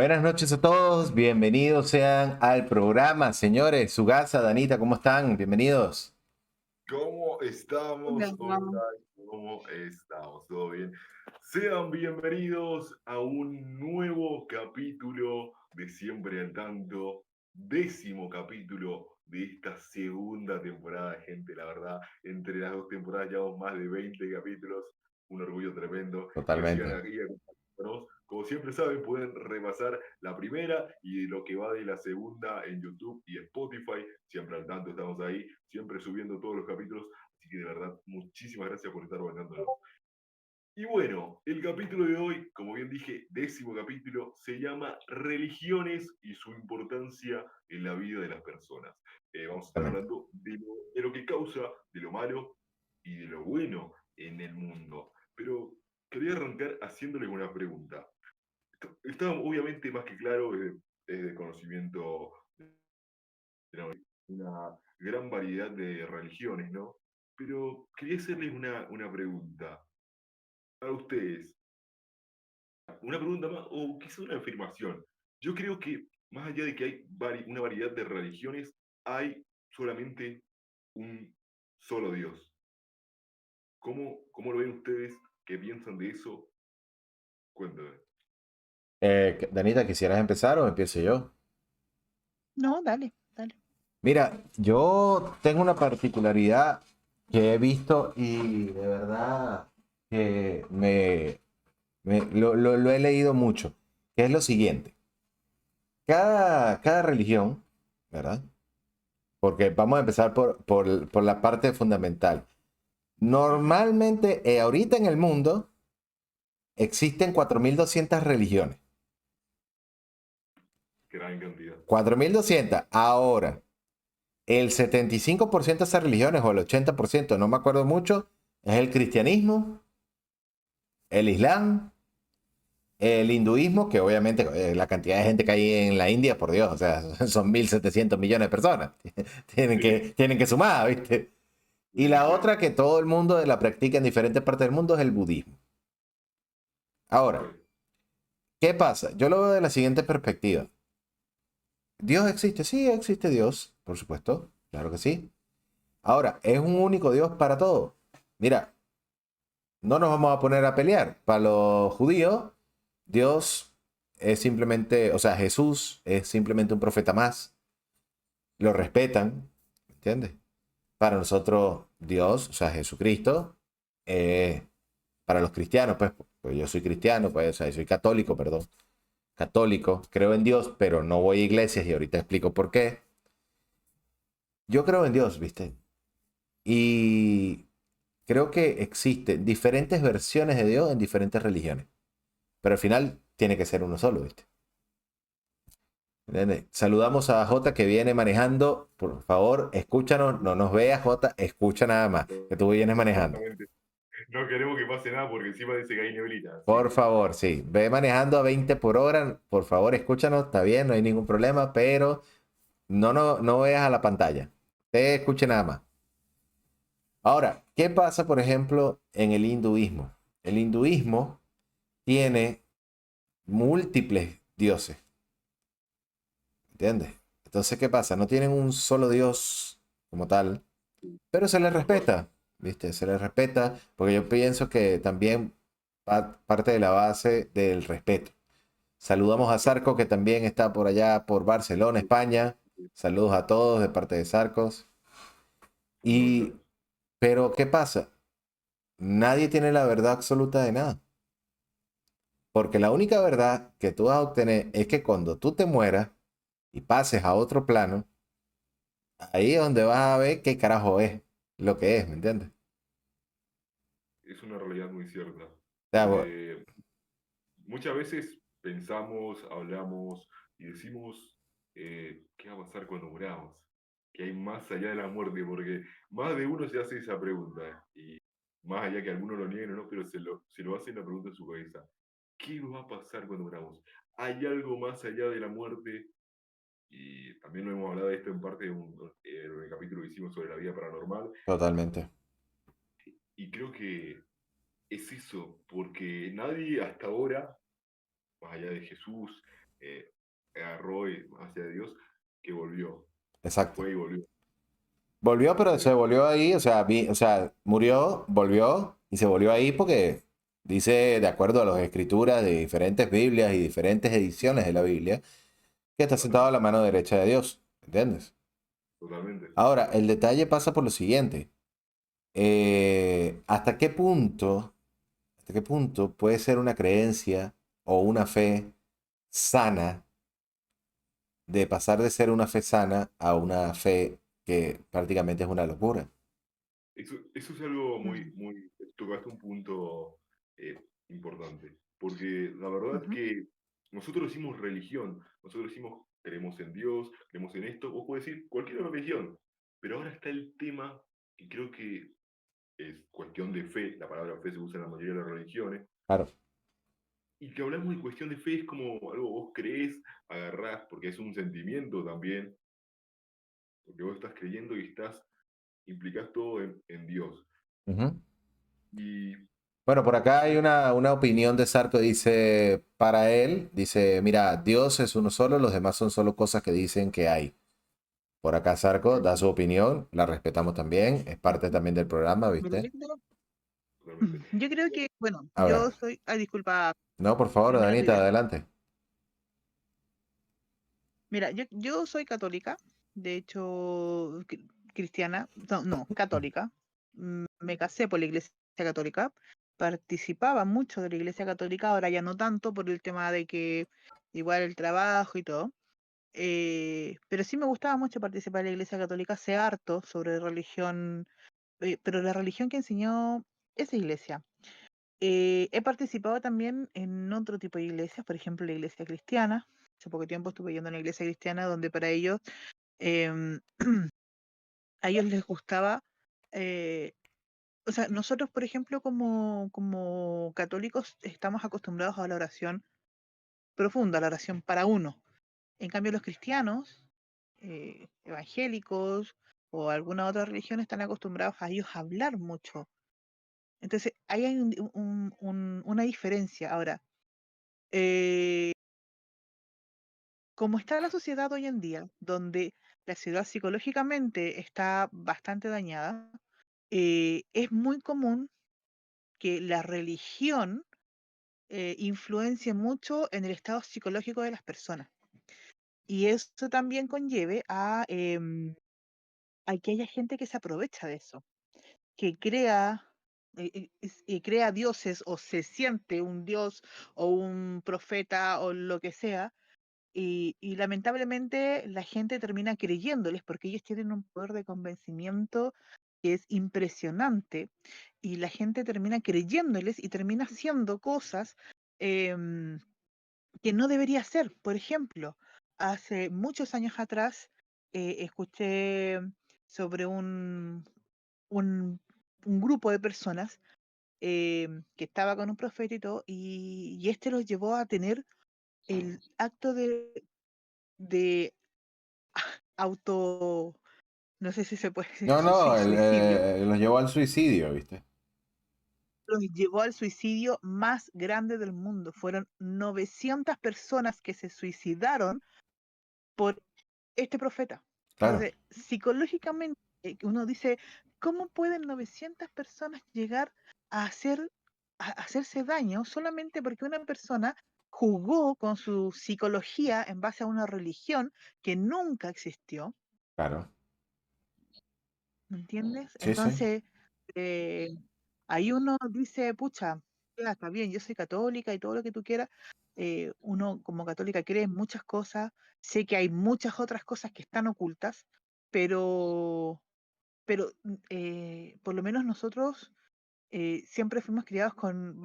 Buenas noches a todos, bienvenidos sean al programa, señores. Sugasa, Danita, ¿cómo están? Bienvenidos. ¿Cómo estamos, Bueno, Oscar? ¿Cómo estamos? ¿Todo bien? Sean bienvenidos a un nuevo capítulo de Siempre al Tanto, 10º capítulo de esta segunda temporada, gente. La verdad, entre las dos temporadas llevamos más de 20 capítulos, un orgullo tremendo que sigan Totalmente. aquí acompañándonos. Como siempre saben, pueden repasar la primera y lo que va de la segunda en YouTube y Spotify. Siempre al tanto, estamos ahí, siempre subiendo todos los capítulos. Así que de verdad, muchísimas gracias por estar bancándonos. Y bueno, el capítulo de hoy, como bien dije, 10º capítulo, se llama Religiones y su importancia en la vida de las personas. Vamos a estar Totalmente. hablando de lo que causa, de lo malo y de lo bueno en el mundo. Pero quería arrancar haciéndoles una pregunta. Está obviamente más que claro, es de conocimiento, una gran variedad de religiones, ¿no? Pero quería hacerles una pregunta a ustedes, una pregunta más, o quizá una afirmación. Yo creo que más allá de que hay una variedad de religiones, hay solamente un solo Dios. ¿Cómo lo ven ustedes? ¿Qué piensan de eso? Cuéntame. Danita, ¿quisieras empezar o empiezo yo? no, dale, dale. Mira, yo tengo una particularidad que he visto y de verdad que lo he leído mucho, que es lo siguiente. Cada religión, ¿verdad? Porque vamos a empezar por la parte fundamental. Ujú. Normalmente, ahorita en el mundo, existen 4.200 religiones. Gran cantidad. 4.200. Ahora, el 75% de esas religiones, o el 80%, no me acuerdo mucho, es el cristianismo, el islam, el hinduismo, que obviamente la cantidad de gente que hay en la India, por Dios, o sea, son 1.700 millones de personas. Sí, Tienen que sumar, ¿viste? Y sí, la sí. otra que todo el mundo la practica en diferentes partes del mundo es el budismo. Ok. Ahora, ¿qué pasa? Yo lo veo de la siguiente perspectiva. ¿Dios existe? Sí, existe Dios, por supuesto, claro que sí. Ahora, ¿es un único Dios para todo? Mira, no nos vamos a poner a pelear. Para los judíos, Dios es simplemente, o sea, Jesús es simplemente un profeta más. Lo respetan, ¿entiendes? Para nosotros, Dios, o sea, Jesucristo, para los cristianos, pues yo soy cristiano, pues, o sea, soy católico, perdón. Católico, creo en Dios, pero no voy a iglesias y ahorita explico por qué. Yo creo en Dios, ¿viste? Y creo que existen diferentes versiones de Dios en diferentes religiones. Pero al final tiene que ser uno solo, ¿viste? ¿Entiendes? Saludamos a Jota que viene manejando. Por favor, escúchanos, no nos veas, Jota, escucha nada más, que tú vienes manejando. Exactamente. No queremos que pase nada porque encima dice que hay neblina. Así Por que favor, sí, ve manejando a 20 por hora, por favor, escúchanos, está bien, no hay ningún problema, pero no veas a la pantalla. Te escuche nada más. Ahora, ¿qué pasa, por ejemplo, en el hinduismo? El hinduismo tiene múltiples dioses, ¿entiendes? Entonces, ¿qué pasa? No tienen un solo dios como tal, pero se les tal cual. respeta, ¿viste? Se les respeta porque yo pienso que también parte de la base del respeto. Saludamos a Sarco que también está por allá, por Barcelona, España. Saludos a todos de parte de Sarcos. Un Y, grosso. pero, ¿qué pasa? Nadie tiene la verdad absoluta de nada. Porque la única verdad que tú vas a obtener es que cuando tú te mueras y pases a otro plano, ahí es donde vas a ver qué carajo es lo que es, ¿me entiendes? Es una realidad muy cierta. O sea, Porque muchas veces pensamos, hablamos y decimos, ¿qué va a pasar cuando muramos? ¿Qué hay más allá de la muerte? Porque más de uno se hace esa pregunta. Y más allá que algunos lo nieguen o no, pero se lo hacen la pregunta en su cabeza. ¿Qué va a pasar cuando muramos? ¿Hay algo más allá de la muerte? Y también lo hemos hablado de esto en parte en el capítulo que hicimos sobre la vida paranormal. totalmente. Y creo que es eso, porque nadie hasta ahora, más allá de Jesús, eh, agarró hacia Dios, que volvió. Exacto. Fue y volvió. Volvió, pero se Entonces, volvió ahí, o sea, murió, volvió y se volvió ahí porque dice, de acuerdo a las escrituras de diferentes Biblias y diferentes ediciones de la Biblia, que está sentado a la totalmente, mano derecha de Dios, ¿entiendes? totalmente. Ahora, el detalle pasa por lo siguiente. ¿Hasta qué punto puede ser una creencia o una fe sana de pasar de ser una fe sana a una fe que prácticamente es una locura? Eso es algo Mm, muy, tocaste un punto importante, porque la verdad ujú, que nosotros decimos religión, nosotros decimos creemos en Dios, creemos en esto, vos podés decir cualquier religión, pero ahora está el tema que creo que es cuestión de fe, la palabra fe se usa en la mayoría de las religiones, Claro. y que hablamos de cuestión de fe es como algo vos crees, agarrás, porque es un sentimiento también, porque vos estás creyendo y implicás todo en Dios. Ujú. Y Bueno, por acá hay sí, una opinión de Sarto, dice, para él, dice, mira, Dios es uno solo, los demás son solo cosas que dicen que hay. Por acá Sarko da su opinión, la respetamos también, es parte ujú. también del programa, Mira, ¿viste? totalmente. yo creo que, bueno, A ver, yo soy, disculpa, no, por favor, termina tu Danita, idea. adelante. Mira, yo soy católica, de hecho, cristiana, no, no, católica. Me casé por la iglesia católica, participaba mucho de la iglesia católica, ahora ya no tanto por el tema de que igual el trabajo y todo. Pero sí me gustaba mucho participar en la iglesia católica, sé harto sobre religión, pero la religión que enseñó esa iglesia. He participado también en otro tipo de iglesias, por ejemplo, la iglesia cristiana. Hace poco tiempo estuve yendo a una iglesia cristiana donde para ellos, em, a ellos les gustaba, eh, o sea, nosotros, por ejemplo, como católicos, estamos acostumbrados a la oración profunda, a la oración para uno. En cambio, los cristianos, evangélicos o alguna otra religión están acostumbrados a ellos a hablar mucho. Entonces, ahí hay una diferencia. Ahora, eh, como está la sociedad hoy en día, donde la ciudad psicológicamente está bastante dañada, es muy común que la religión influencie mucho en el estado psicológico de las personas. Y eso también conlleve a que haya gente que se aprovecha de eso, que crea dioses o se siente un dios o un profeta o lo que sea. Y lamentablemente la gente termina creyéndoles porque ellos tienen un poder de convencimiento que es impresionante y la gente termina creyéndoles y termina haciendo cosas em, que no debería hacer. Por ejemplo, hace muchos años atrás escuché sobre un, un grupo de personas que estaba con un profeta y todo, y este los llevó a tener el acto de auto, no sé si se puede decir No, no, suicidio, los llevó al suicidio, ¿viste? los llevó al suicidio más grande del mundo. Fueron 900 personas que se suicidaron por este profeta. Claro, Entonces, psicológicamente, uno dice, ¿cómo pueden 900 personas llegar a a hacerse daño solamente porque una persona jugó con su psicología en base a una religión que nunca existió? claro. ¿Me entiendes? Sí, sí. Entonces, eh, ahí uno dice, pucha, ya está bien, yo soy católica y todo lo que tú quieras. Uno como católica cree en muchas cosas, sé que hay muchas otras cosas que están ocultas, pero, pero por lo menos nosotros siempre fuimos criados con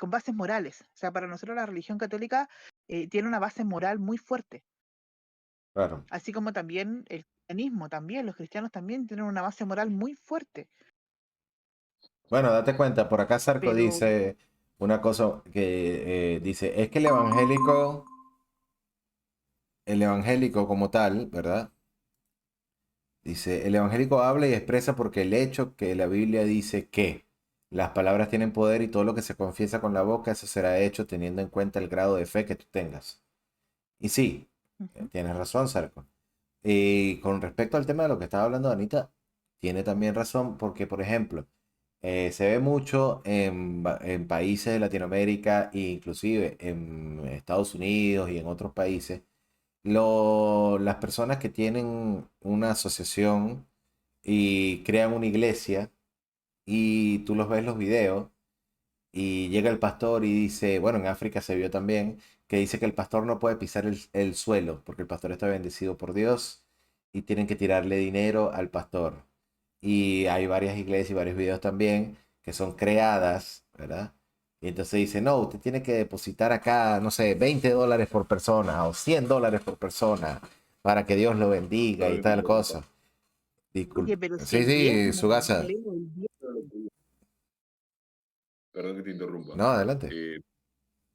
bases morales. O sea, para nosotros la religión católica tiene una base moral muy fuerte, Claro. así como también el cristianismo, también los cristianos también tienen una base moral muy fuerte. Bueno, date cuenta, por acá Sarko Pero dice una cosa que dice, es que el evangélico como tal, ¿verdad? Dice, el evangélico habla y expresa porque el hecho que la Biblia dice que las palabras tienen poder y todo lo que se confiesa con la boca, eso será hecho teniendo en cuenta el grado de fe que tú tengas. Y sí, Ujú. tienes razón, Sarko. Y con respecto al tema de lo que estaba hablando Anita, tiene también razón porque, por ejemplo, se ve mucho en países de Latinoamérica e inclusive en Estados Unidos y en otros países, las personas que tienen una asociación y crean una iglesia y tú los ves los videos y llega el pastor y dice, bueno, en África se vio también, que dice que el pastor no puede pisar el suelo porque el pastor está bendecido por Dios y tienen que tirarle dinero al pastor. Y hay varias iglesias y varios videos también que son creadas, ¿verdad? Y entonces dice, no, usted tiene que depositar acá, no sé, $20 por persona o $100 por persona para que Dios lo bendiga y Perdón que te tal interrumpa. cosa. Disculpe. Oye, pero si Sí, el sí, diezmo, Sugasa. Leo, el Perdón que te interrumpa. No, adelante. Eh,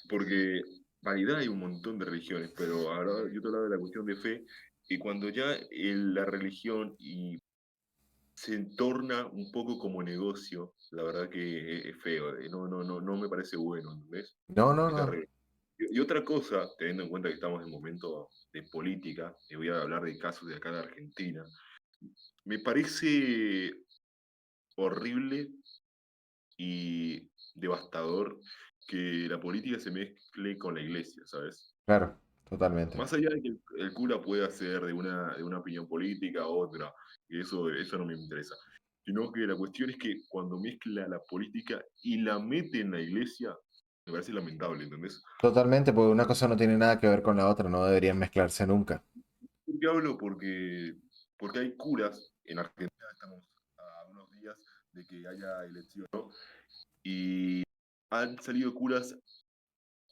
Porque variedad hay un montón de religiones, pero ahora yo te hablaba de la cuestión de fe, y cuando ya la religión se torna un poco como negocio, la verdad que es feo, no me parece bueno, ¿entendés? No, no, Es no. terrible. Y otra cosa, teniendo en cuenta que estamos en momento de política, y voy a hablar de casos de acá de Argentina, me parece horrible y devastador que la política se mezcle con la iglesia, ¿sabes? Claro, totalmente. Más allá de que el cura pueda ser de una opinión política u otra, y eso no me interesa, sino que la cuestión es que cuando mezcla la política y la mete en la iglesia, me parece lamentable, ¿entendés? Totalmente, porque una cosa no tiene nada que ver con la otra, no deberían mezclarse nunca. ¿Por qué hablo? Porque hay curas, en Argentina estamos a unos días de que haya elección, ¿no? Y han salido curas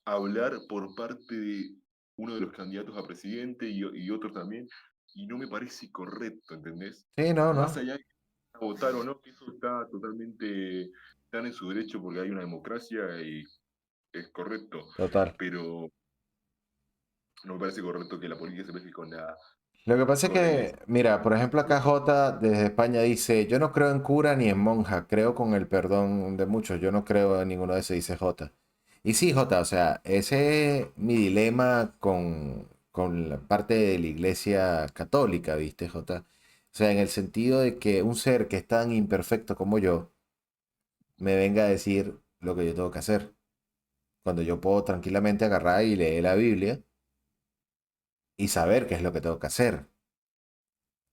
a hablar por parte de uno de los candidatos a presidente y otro también, y no me parece correcto, ¿entendés? Sí, no, Más no, allá de votar o no, que eso está totalmente, están en su derecho porque hay una democracia y es correcto, total. pero no me parece correcto que la política se mezcle Lo que pasa es con la iglesia. que, mira, por ejemplo, acá J desde España dice, yo no creo en cura ni en monja, creo con el perdón de muchos, yo no creo en ninguno de esos, dice J. Y sí, J, o sea, ese es mi dilema con la parte de la iglesia católica, ¿viste, J? O sea, en el sentido de que un ser que es tan imperfecto como yo me venga a decir lo que yo tengo que hacer, cuando yo puedo tranquilamente agarrar y leer la Biblia y saber qué es lo que tengo que hacer.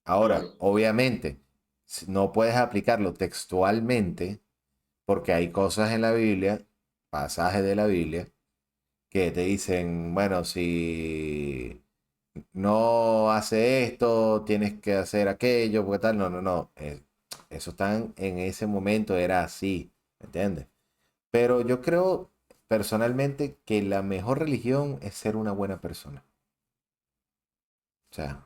Ahora, Claro, obviamente, no puedes aplicarlo textualmente porque hay cosas en la Biblia, pasajes de la Biblia, que te dicen, bueno, si no hace esto, tienes que hacer aquello, porque tal, no, no, no. Eso tan en ese momento era así, ¿me entiendes? Pero yo creo personalmente que la mejor religión es ser una buena persona. O sea,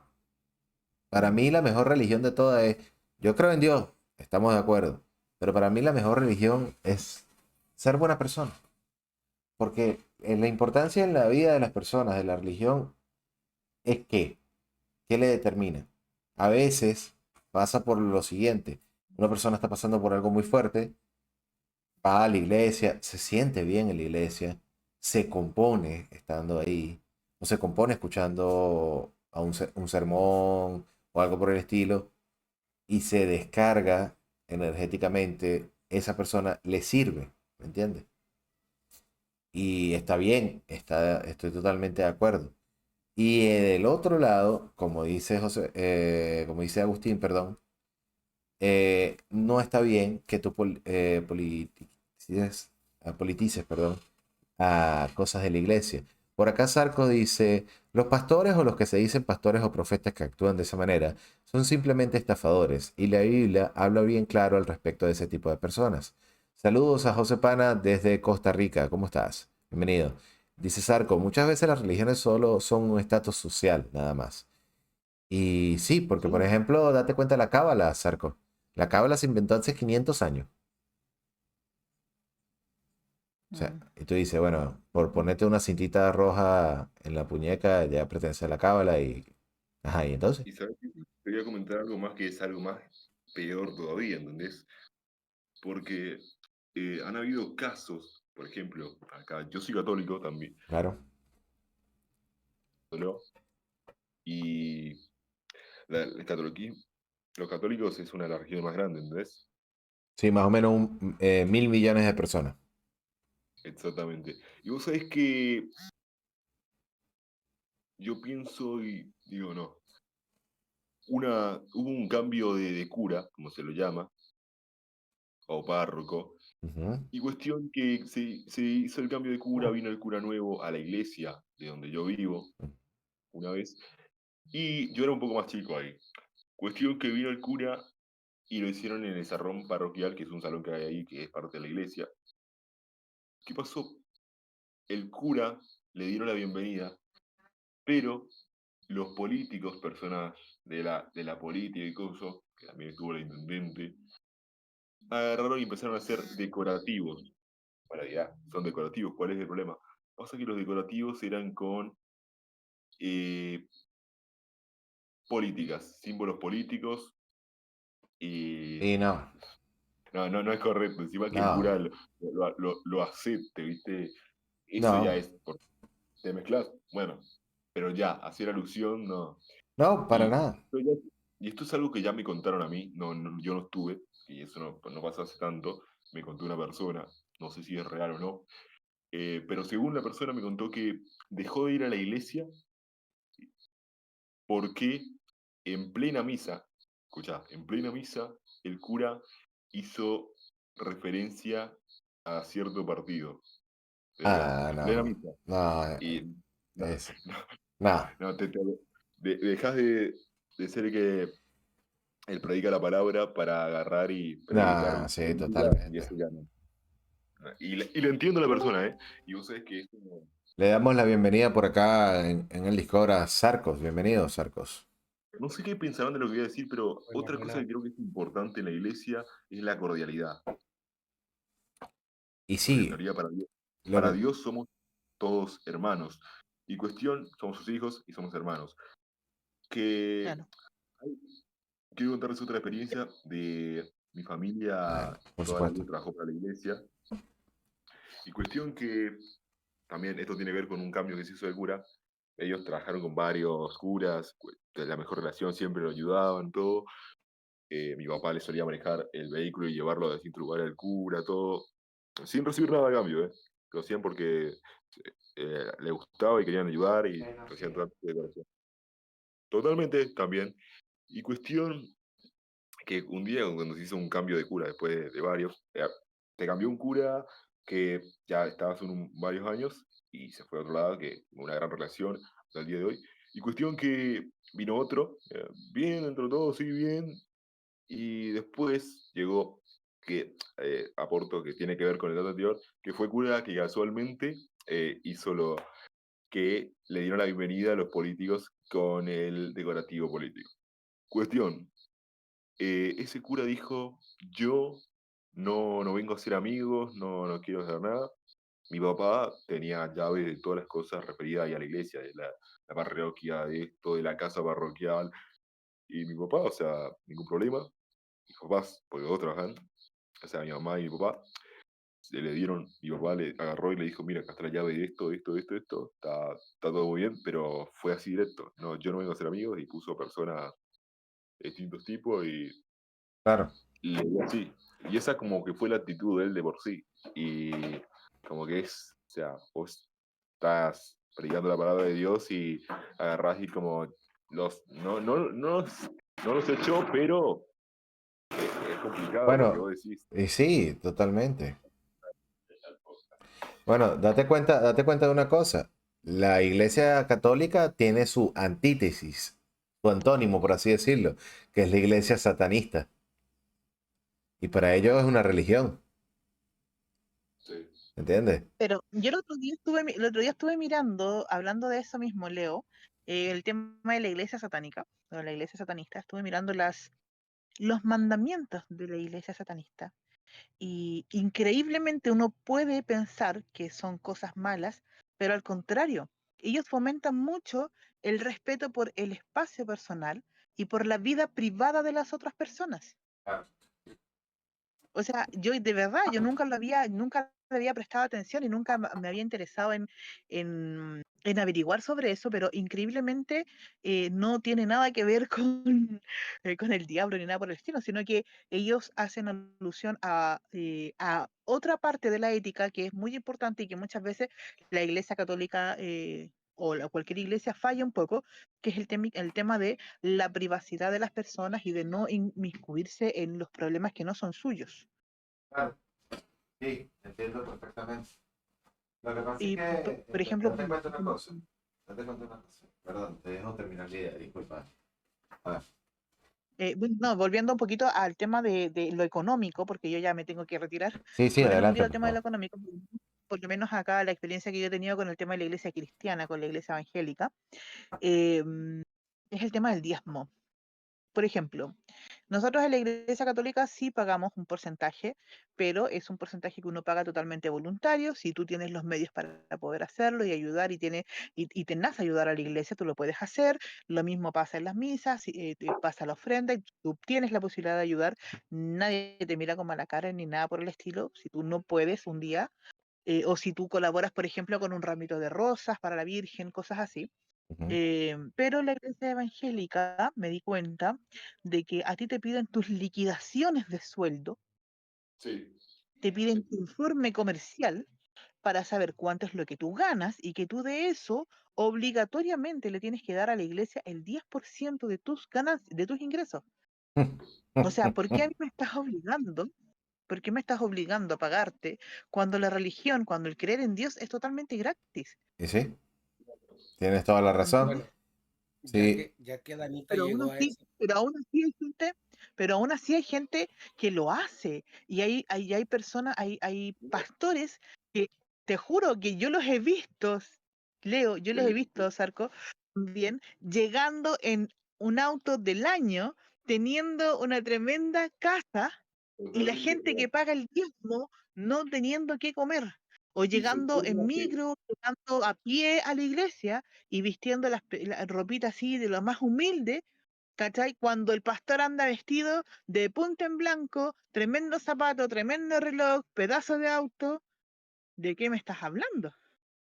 para mí la mejor religión de todas es, yo creo en Dios, estamos de acuerdo, pero para mí la mejor religión es ser buena persona, porque la importancia en la vida de las personas de la religión es ¿qué le determina? A veces pasa por lo siguiente, una persona está pasando por algo muy fuerte, va a la iglesia, se siente bien en la iglesia, se compone estando ahí, o se compone escuchando a un sermón o algo por el estilo y se descarga energéticamente, esa persona le sirve, ¿me entiendes? Y está bien, estoy totalmente de acuerdo. Y del otro lado, como dice como dice Agustín, perdón, no está bien que tú politices, perdón, a cosas de la iglesia. Por acá Sarco dice, los pastores o los que se dicen pastores o profetas que actúan de esa manera son simplemente estafadores y la Biblia habla bien claro al respecto de ese tipo de personas. Saludos a José Pana desde Costa Rica, ¿cómo estás? Bienvenido. Dice Sarco, muchas veces las religiones solo son un estatus social, nada más. Y sí, porque por sí, ejemplo, date cuenta de la cábala, Sarco. La cábala se inventó hace 500 años. O sea, Mm. y tú dices, bueno, por ponerte una cintita roja en la puñeca ya pertenece a la cábala y... Ajá, y entonces, y sabes, quería comentar algo más que es algo más peor todavía, ¿entendés? Porque han habido casos, por ejemplo, acá, yo soy católico también, claro, Y el catolicismo, los católicos es una de las religiones más grandes, ¿entendés? Sí, más o menos 1.000 millones de personas. Exactamente. Y vos sabés que yo pienso y digo, no, hubo un cambio de cura, como se lo llama, o párroco, Ujú. y cuestión que se hizo el cambio de cura, vino el cura nuevo a la iglesia de donde yo vivo una vez, y yo era un poco más chico ahí. Cuestión que vino el cura y lo hicieron en el salón parroquial, que es un salón que hay ahí, que es parte de la iglesia. ¿Qué pasó? El cura le dieron la bienvenida, pero los políticos, personas de la política y cosas, que también estuvo la intendente, agarraron y empezaron a hacer decorativos. Bueno, ya, son decorativos, ¿cuál es el problema? Pasa que los decorativos eran con eh, políticas, símbolos políticos, y Y no, no es correcto. Encima que el no, cura lo acepte, ¿viste? Eso ya no, es, te mezclas, bueno, pero ya, hacer alusión, no. no, para Y, nada. y esto es algo que ya me contaron a mí, yo no estuve, y eso no pasó hace tanto, me contó una persona, no sé si es real o no, pero según la persona me contó que dejó de ir a la iglesia porque en plena misa, escuchá, en plena misa, el cura hizo referencia a cierto partido, ¿entendés? Ah, En no, plena no, misa. no, Y no, es, no, no, no, dejas de ser que él predica la palabra para agarrar y predicar no, sí, política, y totalmente. eso ya no. Y le entiendo a la persona, ¿eh? Y vos sabés que es como, Le damos la bienvenida por acá en el Discord a Sarcos. Bienvenido, Sarcos. no sé qué pensarán de lo que voy a decir, pero Hola, otra cosa hola. que creo que es importante en la iglesia es la cordialidad. Y Porque en sí, teoría lo para que, Dios somos todos hermanos. Y cuestión, somos sus hijos y somos hermanos. Que Claro. quiero contarles otra experiencia de mi familia, por toda la vida supuesto. trabajó para la iglesia. Y cuestión que también esto tiene que ver con un cambio que se hizo de cura. Ellos trabajaron con varios curas, de la mejor relación, siempre lo ayudaban, todo. Mi papá le solía manejar el vehículo y llevarlo a distintos lugares al cura, todo. Sin recibir nada a cambio, ¿eh? Lo hacían porque le gustaba y querían ayudar y hacían todo tipo de decoración. Totalmente, también. Y cuestión que un día cuando se hizo un cambio de cura después de varios, se cambió un cura que ya estaba hace varios años y se fue a otro lado, que una gran relación hasta el día de hoy. Y cuestión que vino otro, bien dentro de todo, sí, bien, y después llegó, que aporto que tiene que ver con el dato anterior, que fue cura que casualmente hizo lo que le dieron la bienvenida a los políticos con el decorativo político. Cuestión, ese cura dijo, yo no vengo a ser amigos, no quiero hacer nada. Mi papá tenía llaves de todas las cosas referidas ahí a la iglesia, de la parroquia, de esto, de la casa parroquial. Y mi papá, o sea, ningún problema. Mis papás, porque vos trabajan, o sea, mi mamá y mi papá, se le dieron, mi papá le agarró y le dijo, mira, acá está la llave de esto, está todo muy bien, pero fue así directo. No, yo no vengo a ser amigos y puso personas de distintos tipos Claro. y le dio así. Y esa como que fue la actitud de él de por sí. Y como que es, o sea, vos estás predicando la palabra de Dios y agarrás y como no los echó, pero es complicado porque Bueno, vos decís, y sí, totalmente. Bueno, date cuenta de una cosa. La Iglesia Católica tiene su antítesis, su antónimo, por así decirlo, que es la Iglesia satanista. Y para ellos es una religión, sí, ¿entiendes? Pero yo el otro día estuve mirando, hablando de eso mismo, Leo, el tema de la iglesia satánica, o la iglesia satanista, estuve mirando los mandamientos de la iglesia satanista. Y increíblemente uno puede pensar que son cosas malas, pero al contrario, ellos fomentan mucho el respeto por el espacio personal y por la vida privada de las otras personas. O sea, yo de verdad, yo nunca le había prestado atención y nunca me había interesado en averiguar sobre eso, pero increíblemente no tiene nada que ver con el diablo ni nada por el estilo, sino que ellos hacen alusión a otra parte de la ética que es muy importante y que muchas veces la Iglesia Católica cualquier iglesia falla un poco, que es el tema de la privacidad de las personas y de no inmiscuirse en los problemas que no son suyos. Claro, sí, entiendo perfectamente. Lo que pasa es Y, que, por ejemplo, date cuenta una cosa. Date cuenta una cosa. Perdón, te dejo terminar la idea, disculpa. A ver. bueno, no, volviendo un poquito al tema de lo económico, porque yo ya me tengo que retirar, Sí, sí, volviendo un poquito adelante, al por tema de lo favor. económico, por lo menos acá la experiencia que yo he tenido con el tema de la iglesia cristiana, con la iglesia evangélica, es el tema del diezmo. Por ejemplo, nosotros en la Iglesia Católica sí pagamos un porcentaje, pero es un porcentaje que uno paga totalmente voluntario. Si tú tienes los medios para poder hacerlo y ayudar y te nace ayudar a la iglesia, tú lo puedes hacer. Lo mismo pasa en las misas, te pasa la ofrenda y tú tienes la posibilidad de ayudar. Nadie te mira con mala cara ni nada por el estilo. Si tú no puedes un día, o si tú colaboras, por ejemplo, con un ramito de rosas para la Virgen, cosas así. Ujú. Pero en la iglesia evangélica me di cuenta de que a ti te piden tus liquidaciones de sueldo, Sí, te piden tu informe comercial para saber cuánto es lo que tú ganas y que tú de eso obligatoriamente le tienes que dar a la iglesia el 10% de tus ganancias, de tus ingresos. O sea, ¿por qué a mí me estás obligando? ¿Por qué me estás obligando a pagarte cuando la religión, cuando el creer en Dios es totalmente gratis? Y sí, tienes toda la razón. ¿Entiendes? Bueno, Sí, ya que Danita Pero aún llegó a así, eso, pero aún así hay gente que lo hace. Y hay personas, hay pastores que te juro que yo los he visto, Leo, yo les he sí, visto, Sarco, bien, llegando en un auto del año, teniendo una tremenda casa, y la totalmente gente que real. paga el diezmo no teniendo qué comer. O Y se llegando en torna micro, llegando a pie a la iglesia y vistiendo la ropita así de lo más humilde, ¿cachai? Cuando el pastor anda vestido de punta en blanco, tremendo zapato, tremendo reloj, pedazo de auto, ¿de qué me estás hablando?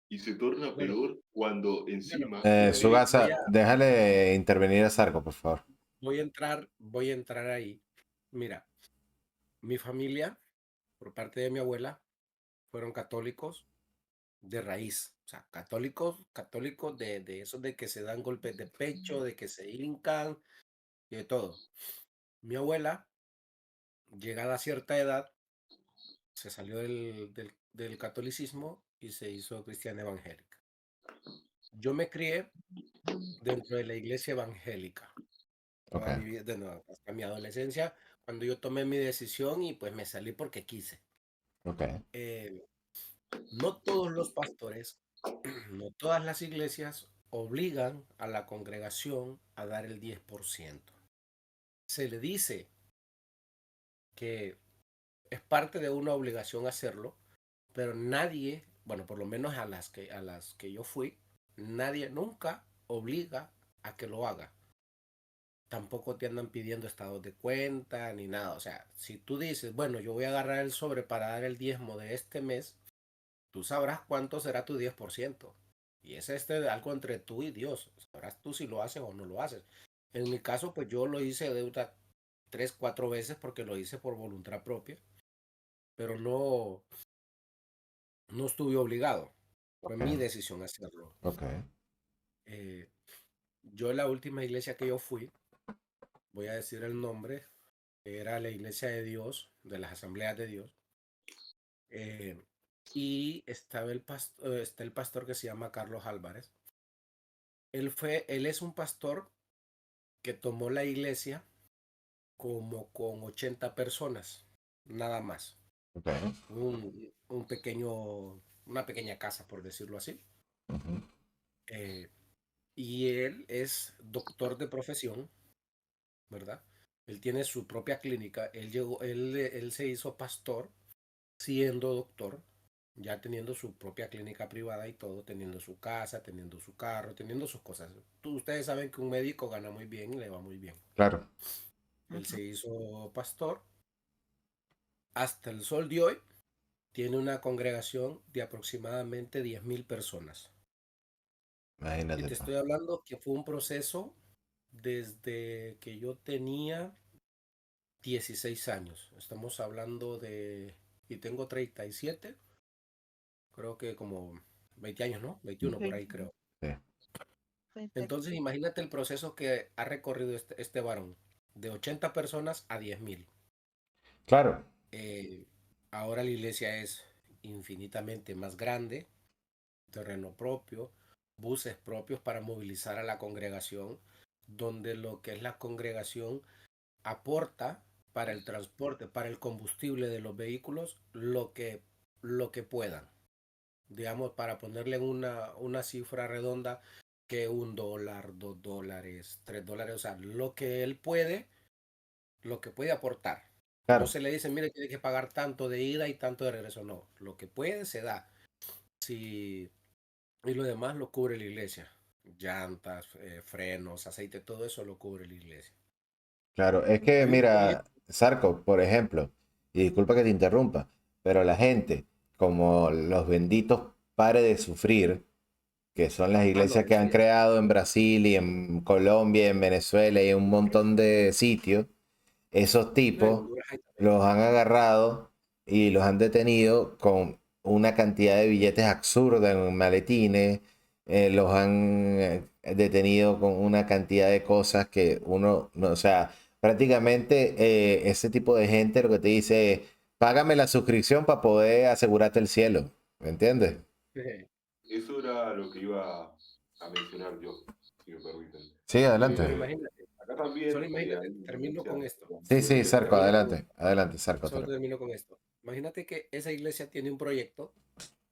y se torna bueno, peor cuando bueno, encima la voy Sugasa, a, déjale intervenir a Sarco, por favor. voy a entrar ahí. Mira, mi familia, por parte de mi abuela, fueron católicos de raíz. O sea, católicos de esos de que se dan golpes de pecho, de que se hincan y de todo. Mi abuela, llegada a cierta edad, se salió del catolicismo y se hizo cristiana evangélica. Yo me crié dentro de la iglesia evangélica Ok, toda mi vida, de nuevo, hasta mi adolescencia, cuando yo tomé mi decisión y pues me salí porque quise. ok. Eh, no todos los pastores, no todas las iglesias obligan a la congregación a dar el 10%. Se le dice que es parte de una obligación hacerlo, pero nadie, bueno, por lo menos a las que yo fui, nadie nunca obliga a que lo haga. Tampoco te andan pidiendo estados de cuenta ni nada. O sea, si tú dices, bueno, yo voy a agarrar el sobre para dar el diezmo de este mes, tú sabrás cuánto será tu 10%. Y es algo entre tú y Dios. Sabrás tú si lo haces o no lo haces. En mi caso, pues yo lo hice de una 3, 4 veces porque lo hice por voluntad propia, pero no estuve obligado. Fue Ok, mi decisión hacerlo. ok. Eh, yo en la última iglesia que yo fui, voy a decir el nombre, era la Iglesia de Dios, de las Asambleas de Dios, eh, y está el pastor que se llama Carlos Álvarez. Él es un pastor que tomó la iglesia como con 80 personas, nada más. Ok. Un una pequeña casa, por decirlo así. Ujú. Eh, y él es doctor de profesión, ¿verdad? Él tiene su propia clínica. Él se hizo pastor siendo doctor, ya teniendo su propia clínica privada y todo, teniendo su casa, teniendo su carro, teniendo sus cosas. Ustedes saben que un médico gana muy bien y le va muy bien. Claro. Él Ujú. se hizo pastor hasta el sol de hoy. tiene una congregación de aproximadamente 10.000 personas. Y Imagínate te tú. estoy hablando que fue un proceso desde que yo tenía 16 años. Estamos hablando de, y tengo 37, creo que como 20 años, ¿no? 21 por ahí creo. Sí. Entonces imagínate el proceso que ha recorrido este varón, de 80 personas a 10.000. Claro, Eh, Ahora la iglesia es infinitamente más grande, terreno propio, buses propios para movilizar a la congregación, donde lo que es la congregación aporta para el transporte, para el combustible de los vehículos, lo que puedan. Digamos, para ponerle una cifra redonda, que $1, $2, $3, o sea, lo que puede aportar. No claro. se le dice, mire, tiene que pagar tanto de ida y tanto de regreso, no. Lo que puede se da. Si, y lo demás lo cubre la iglesia. Llantas, frenos, aceite, todo eso lo cubre la iglesia. Claro, es que Hay un mira, proyecto. Sarco, por ejemplo, y disculpa que te interrumpa, pero la gente, como los benditos pare de sufrir, que son las Ah, no, iglesias que han sí. creado en Brasil y en Colombia, en Venezuela y en un montón de sitios, esos No, en tipos Honduras hay también. los han agarrado y los han detenido con una cantidad de billetes absurda en maletines, los han detenido con una cantidad de cosas que uno, no, o sea, prácticamente ese tipo de gente lo que te dice es, págame la suscripción para poder asegurarte el cielo, ¿me entiendes? Eso era lo que iba a mencionar yo, si me permiten. Sí, Solo adelante. imagínate, Acá solo también imagínate, hay una termino iglesia con esto. Sí, muy sí, Sarco, interesante. Termino con esto. adelante, adelante, Sarco. Solo termino con esto. Imagínate que esa iglesia tiene un proyecto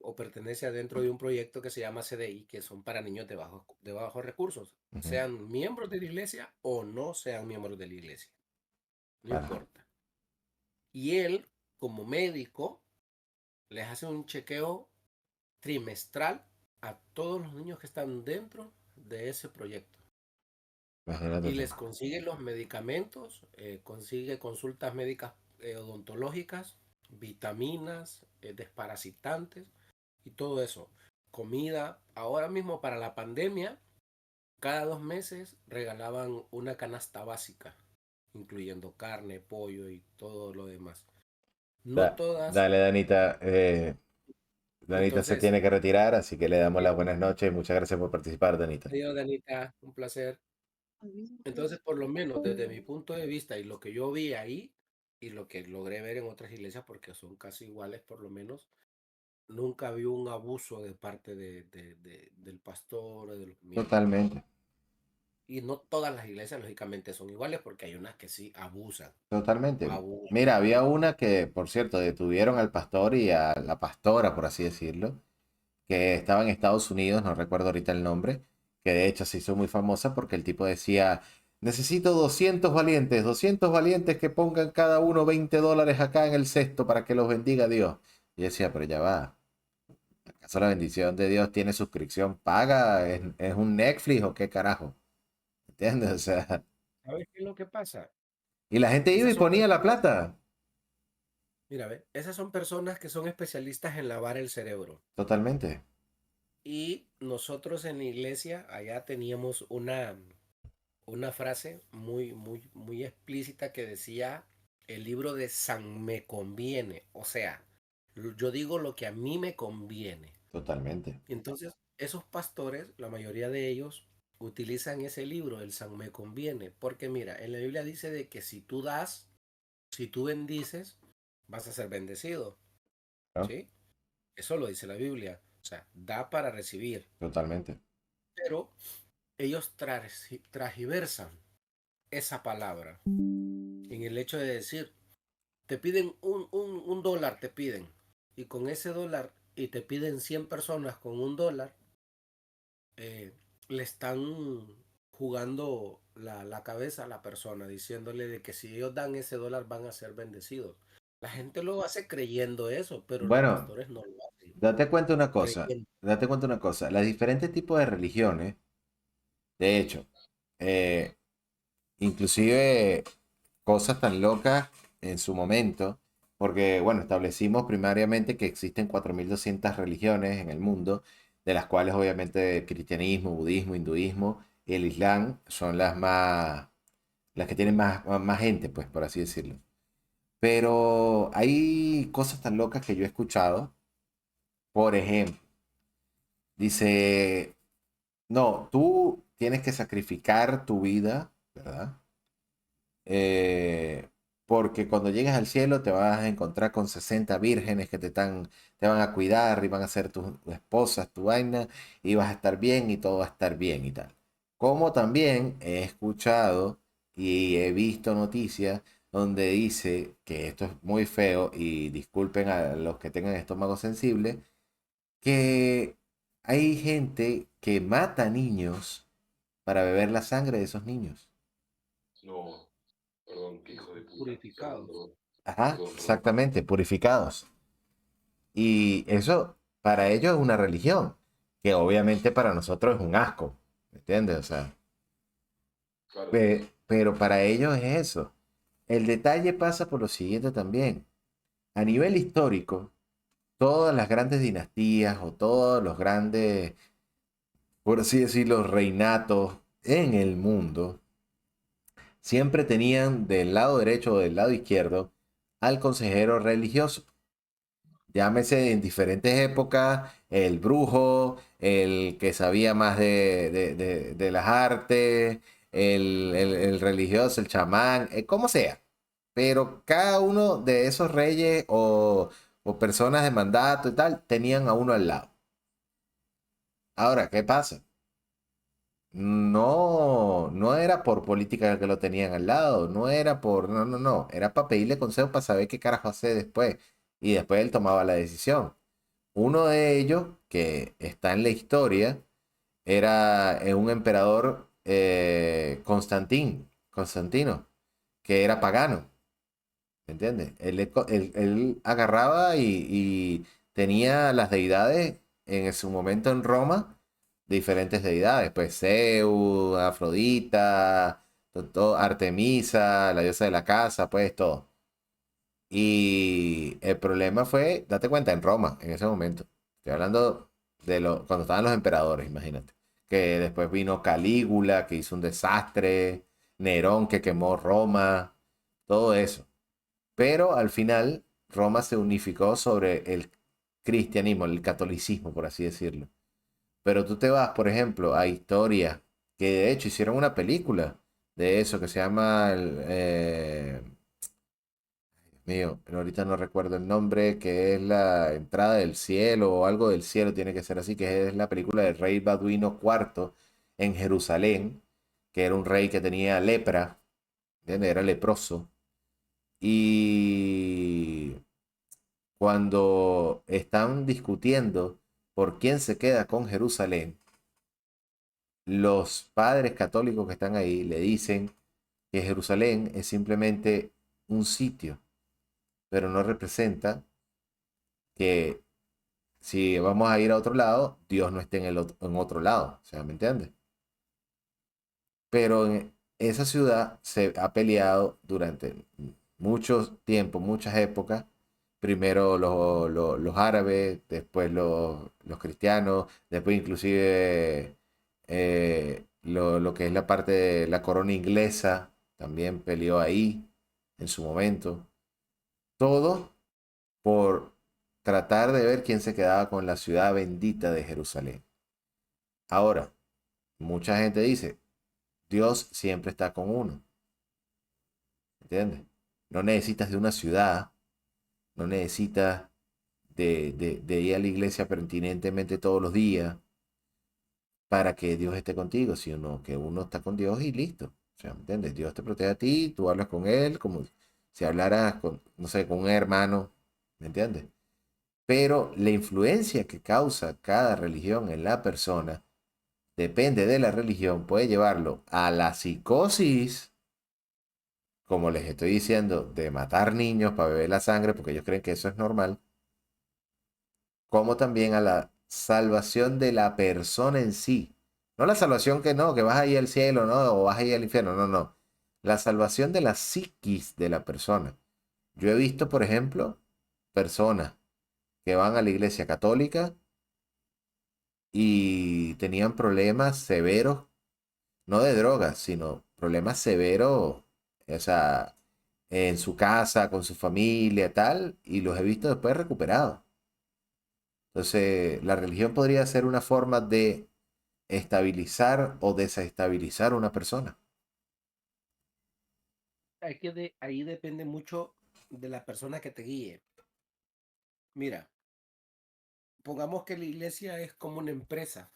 o pertenece adentro de un proyecto que se llama CDI, que son para niños de bajos recursos, Ujú, sean miembros de la iglesia o no sean miembros de la iglesia, no claro, importa. Y él, como médico, les hace un chequeo trimestral a todos los niños que están dentro de ese proyecto. imagínate Y tú. les consigue los medicamentos, consigue consultas médicas odontológicas, vitaminas, desparasitantes y todo eso. Comida. Ahora mismo para la pandemia, cada 2 meses regalaban una canasta básica, incluyendo carne, pollo y todo lo demás. No todas. Dale, Danita. Danita se Entonces, tiene que retirar, así que le damos las eh, buenas noches y muchas gracias por participar, Danita. adiós, Danita, un placer. Entonces, por lo menos desde mi punto de vista y lo que yo vi ahí y lo que logré ver en otras iglesias, porque son casi iguales por lo menos, nunca vi un abuso de parte del pastor o de los miembros. Totalmente, Y no todas las iglesias, lógicamente, son iguales porque hay unas que sí abusan, totalmente. abusan. Mira, había una que, por cierto, detuvieron al pastor y a la pastora, por así decirlo, que estaba en Estados Unidos, no recuerdo ahorita el nombre, que de hecho se hizo muy famosa porque el tipo decía, necesito 200 valientes que pongan cada uno $20 acá en el cesto para que los bendiga Dios. Y yo decía, pero ya va, ¿acaso la bendición de Dios tiene suscripción paga? ¿Es un Netflix o qué carajo? ¿Entiendes? O sea, ¿Sabes qué es lo que pasa? y la gente iba Esas y son ponía la personas, plata. mira, ve, esas son personas que son especialistas en lavar el cerebro. Totalmente. Y nosotros en la iglesia allá teníamos una frase muy, muy, muy explícita que decía el libro de San me conviene. O sea, yo digo lo que a mí me conviene. Totalmente. Entonces, esos pastores, la mayoría de ellos, utilizan ese libro, el San me conviene. Porque mira, en la Biblia dice de que si tú das, si tú bendices, vas a ser bendecido. ¿No? ¿Sí? Eso lo dice la Biblia. O sea, da para recibir. Totalmente. Pero ellos tragiversan esa palabra en el hecho de decir, te piden un dólar, te piden, y con ese dólar, y te piden 100 personas con un dólar, le están jugando la cabeza a la persona, diciéndole de que si ellos dan ese dólar van a ser bendecidos. La gente lo hace creyendo eso, pero los Bueno, pastores no lo hacen date cuenta una cosa. creyendo. Date cuenta una cosa. Las diferentes tipos de religiones, de hecho, eh, inclusive cosas tan locas en su momento. porque, bueno, establecimos primariamente que existen 4.200 religiones en el mundo, de las cuales obviamente el cristianismo, budismo, hinduismo y el islam son las que tienen más gente, pues, por así decirlo. Pero hay cosas tan locas que yo he escuchado. Por ejemplo, dice, no, tú tienes que sacrificar tu vida, ¿verdad? Eh, porque cuando llegues al cielo te vas a encontrar con 60 vírgenes que te van a cuidar y van a ser tus esposas, tu vaina, y vas a estar bien y todo va a estar bien y tal. Como también he escuchado y he visto noticias donde dice que esto es muy feo y disculpen a los que tengan estómago sensible, que hay gente que mata niños para beber la sangre de esos niños. No, perdón, qué hijo de puta. Perdón, Purificados. perdón. Ajá, Perdón, perdón. exactamente, purificados. Y eso para ellos es una religión, que obviamente para nosotros es un asco, ¿me entiendes? O sea, Claro. pero para ellos es eso. El detalle pasa por lo siguiente también. A nivel histórico, todas las grandes dinastías o todos los grandes, por así decirlo, reinatos en el mundo, siempre tenían del lado derecho o del lado izquierdo al consejero religioso. Llámese en diferentes épocas, el brujo, el que sabía más de las artes, el religioso, el chamán, como sea. Pero cada uno de esos reyes o personas de mandato y tal, tenían a uno al lado. Ahora, ¿qué pasa? No era por política que lo tenían al lado, no, era para pedirle consejo para saber qué carajo hacer después. Y después él tomaba la decisión. Uno de ellos, que está en la historia, era un emperador Constantino, que era pagano, ¿me entiendes? Él agarraba y tenía las deidades en su momento en Roma, diferentes deidades, pues Zeus, Afrodita, Artemisa, la diosa de la casa, pues todo. Y el problema fue, date cuenta, en Roma, en ese momento. Estoy hablando cuando estaban los emperadores, imagínate. Que después vino Calígula, que hizo un desastre, Nerón, que quemó Roma, todo eso. Pero al final, Roma se unificó sobre el cristianismo, el catolicismo, por así decirlo. Pero tú te vas, por ejemplo, a historia, que de hecho hicieron una película de eso que se llama mío, pero ahorita no recuerdo el nombre, que es la entrada del cielo o algo del cielo, tiene que ser así, que es la película del rey Baduino IV en Jerusalén, que era un rey que tenía lepra, ¿entiendes? Era leproso. Y cuando están discutiendo por quién se queda con Jerusalén, los padres católicos que están ahí le dicen que Jerusalén es simplemente un sitio, pero no representa que si vamos a ir a otro lado, Dios no esté en otro lado. O sea, ¿me entiendes? Pero en esa ciudad se ha peleado durante mucho tiempo, muchas épocas. Primero los árabes, después los cristianos, después inclusive lo que es la parte de la corona inglesa también peleó ahí en su momento. Todo por tratar de ver quién se quedaba con la ciudad bendita de Jerusalén. Ahora, mucha gente dice, Dios siempre está con uno, ¿entiendes? No necesitas de una ciudad, no necesitas de ir a la iglesia pertinentemente todos los días para que Dios esté contigo, sino que uno está con Dios y listo. O sea, ¿me entiendes? Dios te protege a ti, tú hablas con Él como si hablaras con, no sé, con un hermano, ¿me entiendes? Pero la influencia que causa cada religión en la persona depende de la religión, puede llevarlo a la psicosis, como les estoy diciendo, de matar niños para beber la sangre, porque ellos creen que eso es normal, como también a la salvación de la persona en sí. No la salvación que no, que vas ahí al cielo, ¿no? O vas ahí al infierno, no, no. La salvación de la psiquis de la persona. Yo he visto, por ejemplo, personas que van a la iglesia católica y tenían problemas severos, no de drogas, sino problemas severos, o sea, en su casa, con su familia, tal, y los he visto después recuperados. Entonces, la religión podría ser una forma de estabilizar o desestabilizar a una persona. Ahí depende mucho de la persona que te guíe. Mira, pongamos que la iglesia es como una empresa.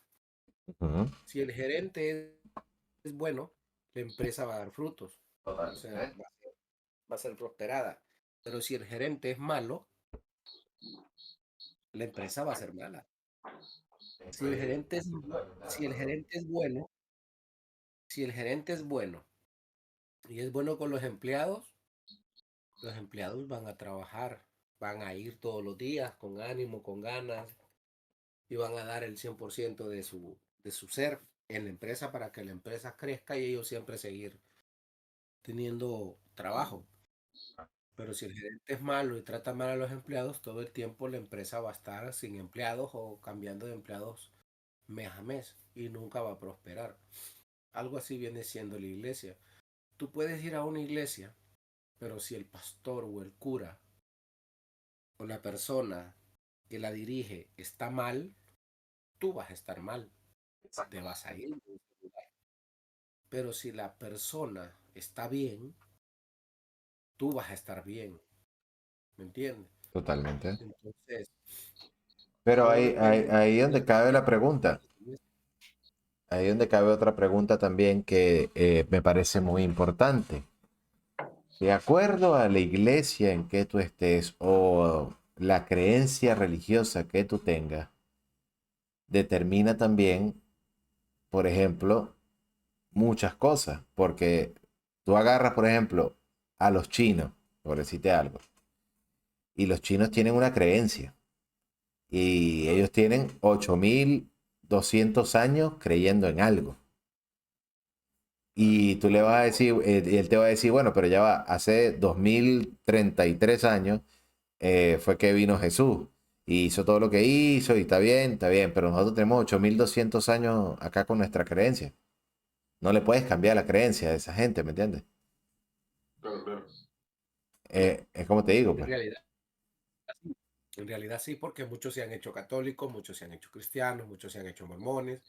Ujú. Si el gerente es bueno, la empresa va a dar frutos. O sea, Totalmente. va a ser prosperada. Pero si el gerente es malo, la empresa va a ser mala. Si el gerente es, si el gerente es bueno, si el gerente es bueno y es bueno con los empleados van a trabajar, van a ir todos los días con ánimo, con ganas y van a dar el 100% de su ser en la empresa para que la empresa crezca y ellos siempre seguir teniendo trabajo. Pero si el gerente es malo y trata mal a los empleados, todo el tiempo la empresa va a estar sin empleados o cambiando de empleados mes a mes y nunca va a prosperar. Algo así viene siendo la iglesia. Tú puedes ir a una iglesia, pero si el pastor o el cura o la persona que la dirige está mal, tú vas a estar mal, te vas a ir. Pero si la persona está bien, tú vas a estar bien, ¿me entiendes? Totalmente. Entonces, Pero todo ahí, depende ahí de donde lo que cabe la quieras. pregunta, ahí donde cabe otra pregunta también que me parece muy importante. De acuerdo a la iglesia en que tú estés o la creencia religiosa que tú tengas, determina también, por ejemplo, muchas cosas. Porque tú agarras, por ejemplo, a los chinos, por decirte algo, y los chinos tienen una creencia. Y ellos tienen 8200 años creyendo en algo. Y tú le vas a decir, y él te va a decir, bueno, pero ya va, hace 2033 años fue que vino Jesús y hizo todo lo que hizo y está bien, pero nosotros tenemos 8200 años acá con nuestra creencia. No le puedes cambiar la creencia de esa gente, ¿me entiendes? Claro, claro. Es como te digo, En pues. realidad, en realidad sí, porque muchos se han hecho católicos, muchos se han hecho cristianos, muchos se han hecho mormones.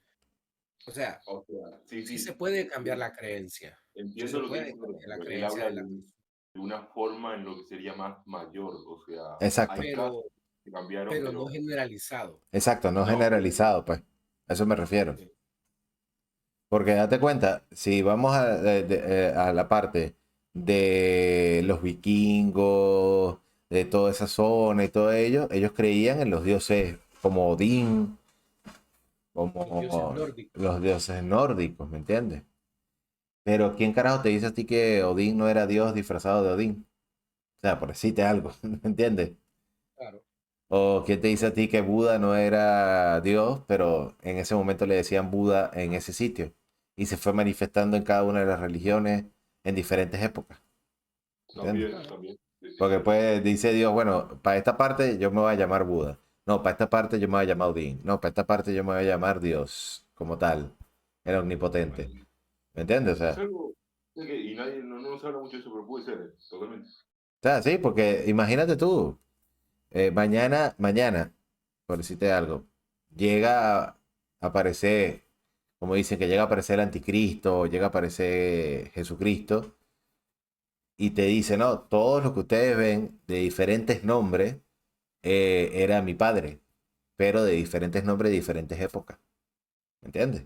O sea, O sea, sí, sí se sí. puede cambiar la creencia. Sí Entiendo se lo que puede dice, cambiar la pero él creencia habla de la persona. de una forma en lo que sería más mayor. O sea, Exacto, hay casos Pero, que cambiaron, pero no pero generalizado. exacto, no no, generalizado, pues. A eso me refiero. Sí. Porque date cuenta, si vamos a la parte de los vikingos, de toda esa zona y todo ello, ellos creían en los dioses como Odín, Los dioses como nórdicos. los dioses nórdicos, ¿me entiendes? Pero ¿quién carajo te dice a ti que Odín no era Dios disfrazado de Odín? O sea, por decirte algo, ¿me entiendes? Claro. O quién te dice a ti que Buda no era Dios, pero en ese momento le decían Buda en ese sitio. Y se fue manifestando en cada una de las religiones en diferentes épocas. ¿Entiendes? también, Claro. también. Sí, sí, Porque sí, sí. pues dice Dios, bueno, para esta parte yo me voy a llamar Buda. No, para esta parte yo me voy a llamar Odín. No, para esta parte yo me voy a llamar Dios, como tal, el omnipotente. ¿Me entiendes? Es algo y nadie, no se habla mucho de eso, pero puede ser, totalmente. O sea, sí, porque imagínate tú, mañana, por decirte algo, llega a aparecer, como dicen, que llega a aparecer el anticristo, llega a aparecer Jesucristo, y te dice, no, todo lo que ustedes ven de diferentes nombres era mi padre, pero de diferentes nombres de diferentes épocas. ¿Me entiendes?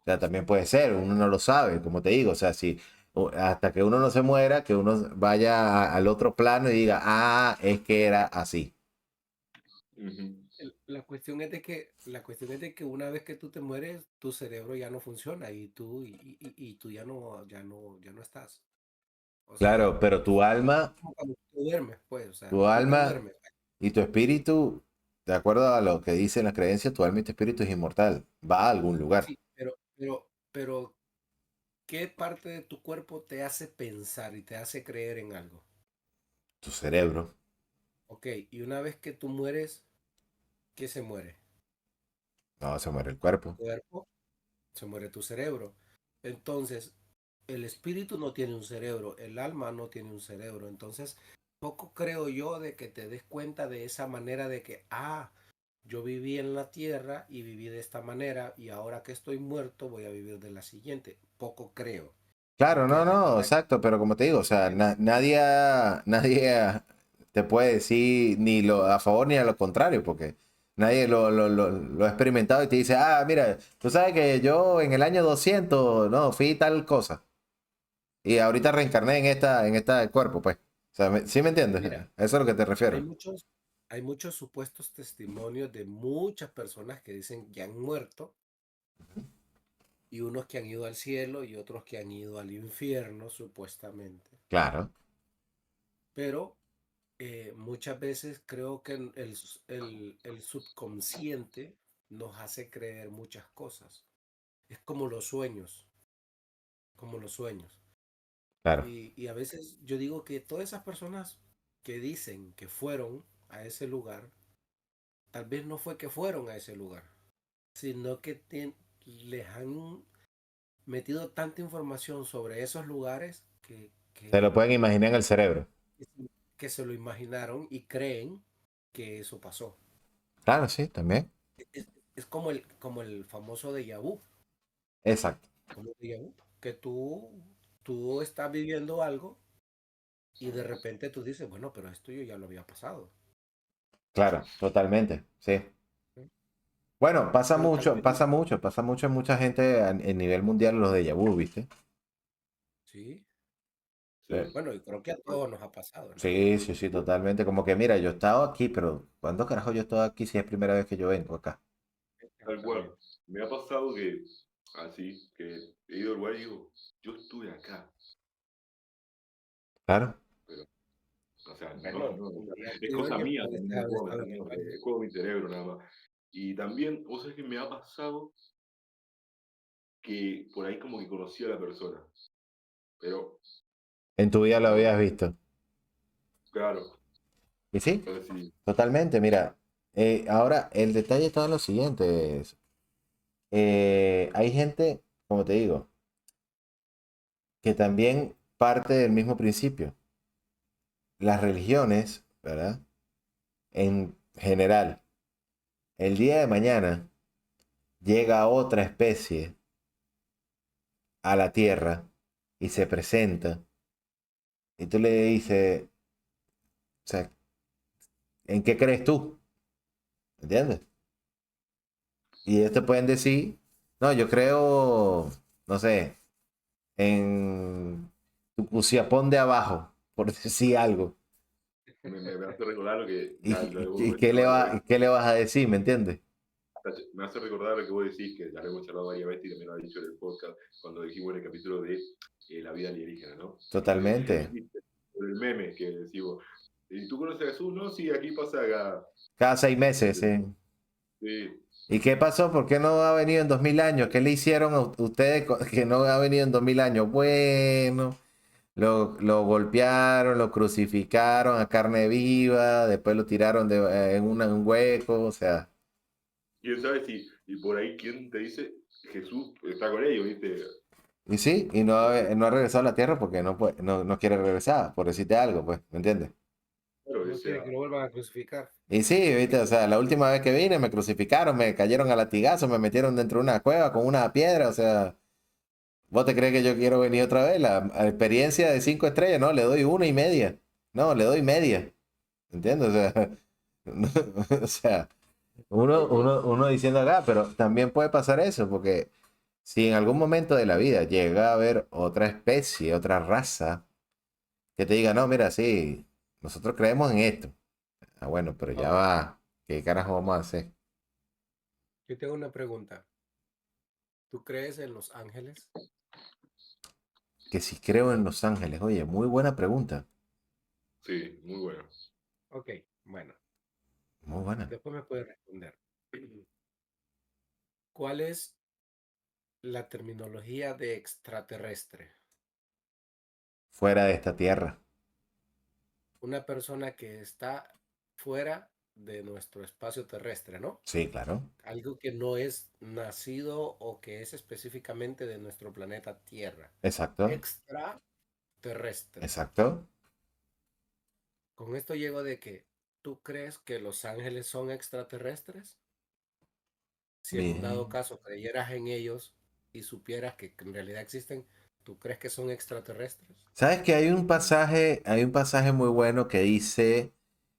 O sea, también puede ser, uno no lo sabe, como te digo, o sea, si hasta que uno no se muera, que uno vaya al otro plano y diga, ah, es que era así. Ujú. La cuestión es de que una vez que tú te mueres, tu cerebro ya no funciona y tú ya no estás. O sea, Claro, pero es como cuando tú duermes, pues, o sea, tu tú te alma duermes. y tu espíritu, de acuerdo a lo que dicen las creencias, tu alma y tu espíritu es inmortal, va a algún lugar. Sí, pero, ¿qué parte de tu cuerpo te hace pensar y te hace creer en algo? Tu cerebro. Ok, y una vez que tú mueres, ¿qué se muere? No, se muere el Tu cuerpo. cuerpo, se muere tu cerebro. Entonces, el espíritu no tiene un cerebro, el alma no tiene un cerebro. Entonces, poco creo yo de que te des cuenta de esa manera de que, yo viví en la tierra y viví de esta manera y ahora que estoy muerto voy a vivir de la siguiente. Poco creo, Claro, porque no, no, recuerda exacto, pero como te digo, o sea, nadie, nadie te puede decir ni lo a favor ni a lo contrario, porque nadie lo ha experimentado y te dice, mira, tú sabes que yo en el año 200 no, fui tal cosa, y ahorita reencarné en esta cuerpo, pues. O sea, ¿sí me entiendes? mira, A eso es a lo que te hay refiero. muchos, hay muchos supuestos testimonios de muchas personas que dicen que han muerto y unos que han ido al cielo y otros que han ido al infierno, supuestamente. Claro, Pero muchas veces creo que el subconsciente nos hace creer muchas cosas. Es como los sueños. claro. Y a veces yo digo que todas esas personas que dicen que fueron a ese lugar, tal vez no fue que fueron a ese lugar, sino que les han metido tanta información sobre esos lugares Se lo pueden imaginar en el cerebro. que se lo imaginaron y creen que eso pasó. Claro, sí, también. Es como el famoso déjà vu, Exacto. como el déjà vu, que tú estás viviendo algo y de repente tú dices, bueno, pero esto yo ya lo había pasado. Claro, totalmente, sí. ¿Sí? Bueno, pasa Pero tal mucho, vez, pasa mucho en mucha gente a nivel mundial los déjà vu, ¿viste? sí. Eh, Sí. Bueno, y creo que a todos nos ha pasado en Sí, realidad. sí, sí, totalmente. Como que mira, yo he estado aquí, pero ¿cuándo carajo yo he estado aquí si es primera vez que yo vengo acá? Tal cual. Exactamente. Me ha pasado que, así, que he ido al lugar y digo, yo estuve acá, Claro. pero, o sea, Bueno, o un sea, día es sí, cosa oye, mía puedes también, no haber puedo estado en el meterme, baño. es juego de mi cerebro nada más. Y también, vos sabés que me ha pasado que por ahí como que conocí a la persona, pero En tu vida lo no, habías visto. claro, ¿Y sí? entonces sí, Totalmente, mira. Ahora, el detalle está en lo siguiente. Hay gente, como te digo, que también parte del mismo principio. Las religiones, ¿verdad? En general, el día de mañana llega otra especie a la Tierra y se presenta y tú le dices, o sea, ¿en qué crees tú? ¿Entiendes? Y ellos te pueden decir, no, yo creo, no sé, en tu cuciapón de abajo, por decir algo. me hace recordar lo que ya lo hemos ¿Y mencionado varias veces. qué le vas a decir? ¿Me entiendes? Me hace recordar lo que vos decís, que ya lo hemos charlado varias veces y también lo has dicho en el podcast, cuando dijimos en el capítulo de la vida alienígena, ¿no? El Totalmente. chiste, el meme que decimos, ¿y tú conoces a Jesús? No, sí, aquí pasa acá. Cada 6 meses, ¿eh? Sí, ¿Y qué pasó? ¿Por qué no ha venido en 2000 años? ¿Qué le hicieron a ustedes que no ha venido en 2000 años? Bueno, lo golpearon, lo crucificaron a carne viva, después lo tiraron en un hueco, o sea. quién sabe si, y por ahí quién te dice, Jesús está con ellos, ¿viste? Y sí, y no ha regresado a la tierra porque no quiere regresar, por decirte algo, pues, ¿me entiendes? Claro, o No quiere sea, que lo vuelvan a crucificar. Y sí, viste, o sea, la última vez que vine me crucificaron, me cayeron a latigazos, me metieron dentro de una cueva con una piedra, o sea, ¿vos te crees que yo quiero venir otra vez? La experiencia de 5 estrellas, no, le doy 1.5, no, le doy media, ¿entiendes? O sea, no, o sea, tal cual. uno diciendo acá, pero también puede pasar eso, porque si en algún momento de la vida llega a haber otra especie, otra raza, que te diga, no, mira, sí, nosotros creemos en esto. Ah, bueno, pero ya Ok, va, ¿qué carajo vamos a hacer? yo tengo una pregunta. ¿Tú crees en los ángeles? Que si creo en Los Ángeles, oye, muy buena pregunta, Sí, muy bueno. Ok, bueno, muy buena. después me puedes responder. ¿Cuál es la terminología de extraterrestre? Fuera de esta tierra. una persona que está fuera de nuestro espacio terrestre, ¿no? Sí, claro. Algo que no es nacido o que es específicamente de nuestro planeta Tierra. Exacto. Extraterrestre. Exacto. Con esto llego de que tú crees que los ángeles son extraterrestres. Si en un dado Bien. caso creyeras en ellos y supieras que en realidad existen, ¿tú crees que son extraterrestres? ¿Sabes que hay un pasaje muy bueno que dice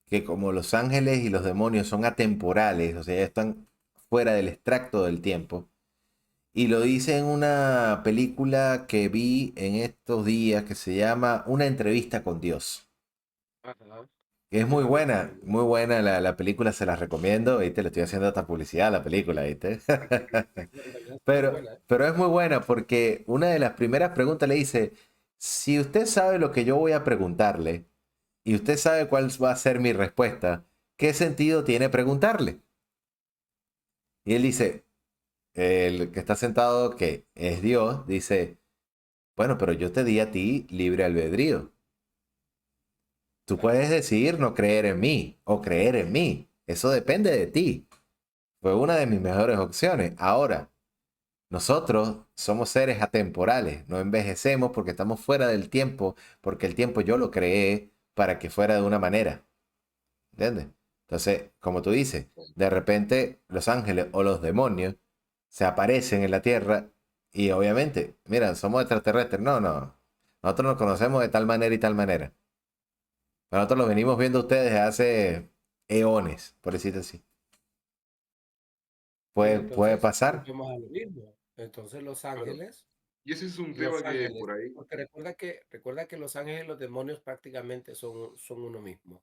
que como los ángeles y los demonios son atemporales, o sea, ya están fuera del extracto del tiempo? Y lo dice en una película que vi en estos días que se llama Una entrevista con Dios. Ajá. Que es Yo la recuerdo. muy buena la película, se la recomiendo, ¿viste? Le estoy haciendo esta publicidad a la película, ¿viste? En realidad es muy Pero, buena, ¿eh? pero es muy buena porque una de las primeras preguntas le dice, si usted sabe lo que yo voy a preguntarle y usted sabe cuál va a ser mi respuesta, ¿qué sentido tiene preguntarle? Y él dice, el que está sentado, que es Dios, dice, bueno, pero yo te di a ti libre albedrío. Tú puedes decidir no creer en mí o creer en mí. Eso depende de ti. Fue una de mis mejores opciones. Ahora, nosotros somos seres atemporales, no envejecemos porque estamos fuera del tiempo, porque el tiempo yo lo creé para que fuera de una manera. ¿Entiendes? Entonces, como tú dices, de repente los ángeles o los demonios se aparecen en la Tierra y obviamente, mira, somos extraterrestres. No, no. Nosotros nos conocemos de tal manera y tal manera. Nosotros los venimos viendo a ustedes desde hace eones, por decirlo así. Y Puede entonces pasar. volvemos a lo mismo. Entonces Claro. Y ese es un Los tema que ángeles, por ahí, porque recuerda que los ángeles y los demonios prácticamente son uno mismo.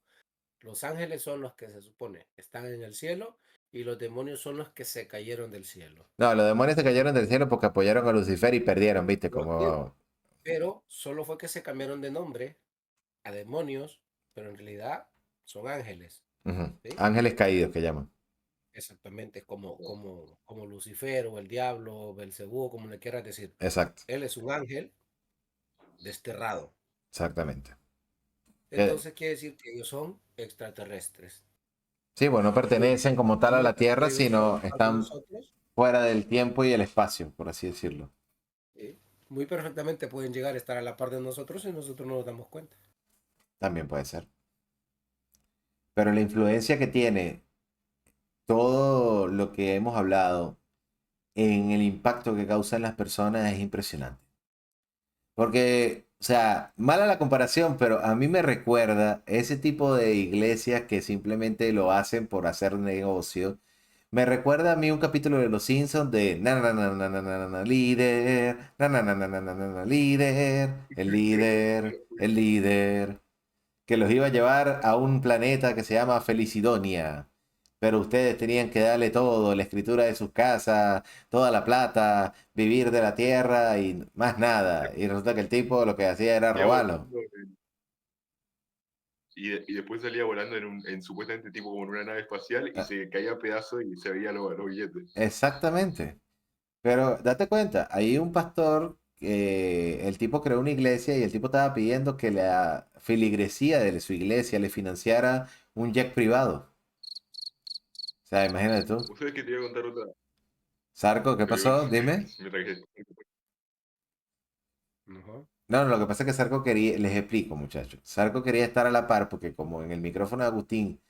Los ángeles son los que se supone están en el cielo y los demonios son los que se cayeron del cielo. No, los demonios se cayeron del cielo porque apoyaron a Lucifer y perdieron, ¿viste? Lo entiendo. Como Pero solo fue que se cambiaron de nombre a demonios, pero en realidad son ángeles, ujú, ¿sí? ángeles caídos que llaman. Exactamente, como Lucifer o el diablo o Belcebú, como le quieras decir. Exacto, Él es un ángel desterrado. exactamente. Que- Entonces quiere decir que ellos son extraterrestres. sí, bueno, no pertenecen como tal a Muy la Tierra, parecidos sino a están nosotros, fuera del tiempo y el espacio, por así decirlo. ¿sí? Muy perfectamente pueden llegar a estar a la par de nosotros y nosotros no nos damos cuenta. También puede ser. Pero la influencia que tiene todo lo que hemos hablado en el impacto que causa en las personas es impresionante. Porque, o sea, mala la comparación, pero a mí me recuerda ese tipo de iglesias que simplemente lo hacen por hacer negocio. Me recuerda a mí un capítulo de Los Simpsons de na na na na na na na na, líder, na na na na na na na na, líder, el líder, que los iba a llevar a un planeta que se llama Felicidonia. Pero ustedes tenían que darle todo, la escritura de sus casas, toda la plata, vivir de la tierra y más nada. Y resulta que el tipo lo que hacía era salía robarlo. volando y después salía volando en supuestamente tipo como en una nave espacial y Ah, se caía a pedazos y se veía los billetes. exactamente. Pero date cuenta, hay un pastor que el tipo creó una iglesia y el tipo estaba pidiendo que la filigresía de su iglesia le financiara un jet privado. O sea, imagínate tú. ¿Vos sabés que te iba a contar otra? Sarco, ¿qué Te voy a pasó? contar- Dime. me traje- Ajá. No, no, lo que pasa es que Sarco quería, les explico, muchachos. Sarco quería estar a la par porque como en el micrófono de Agustín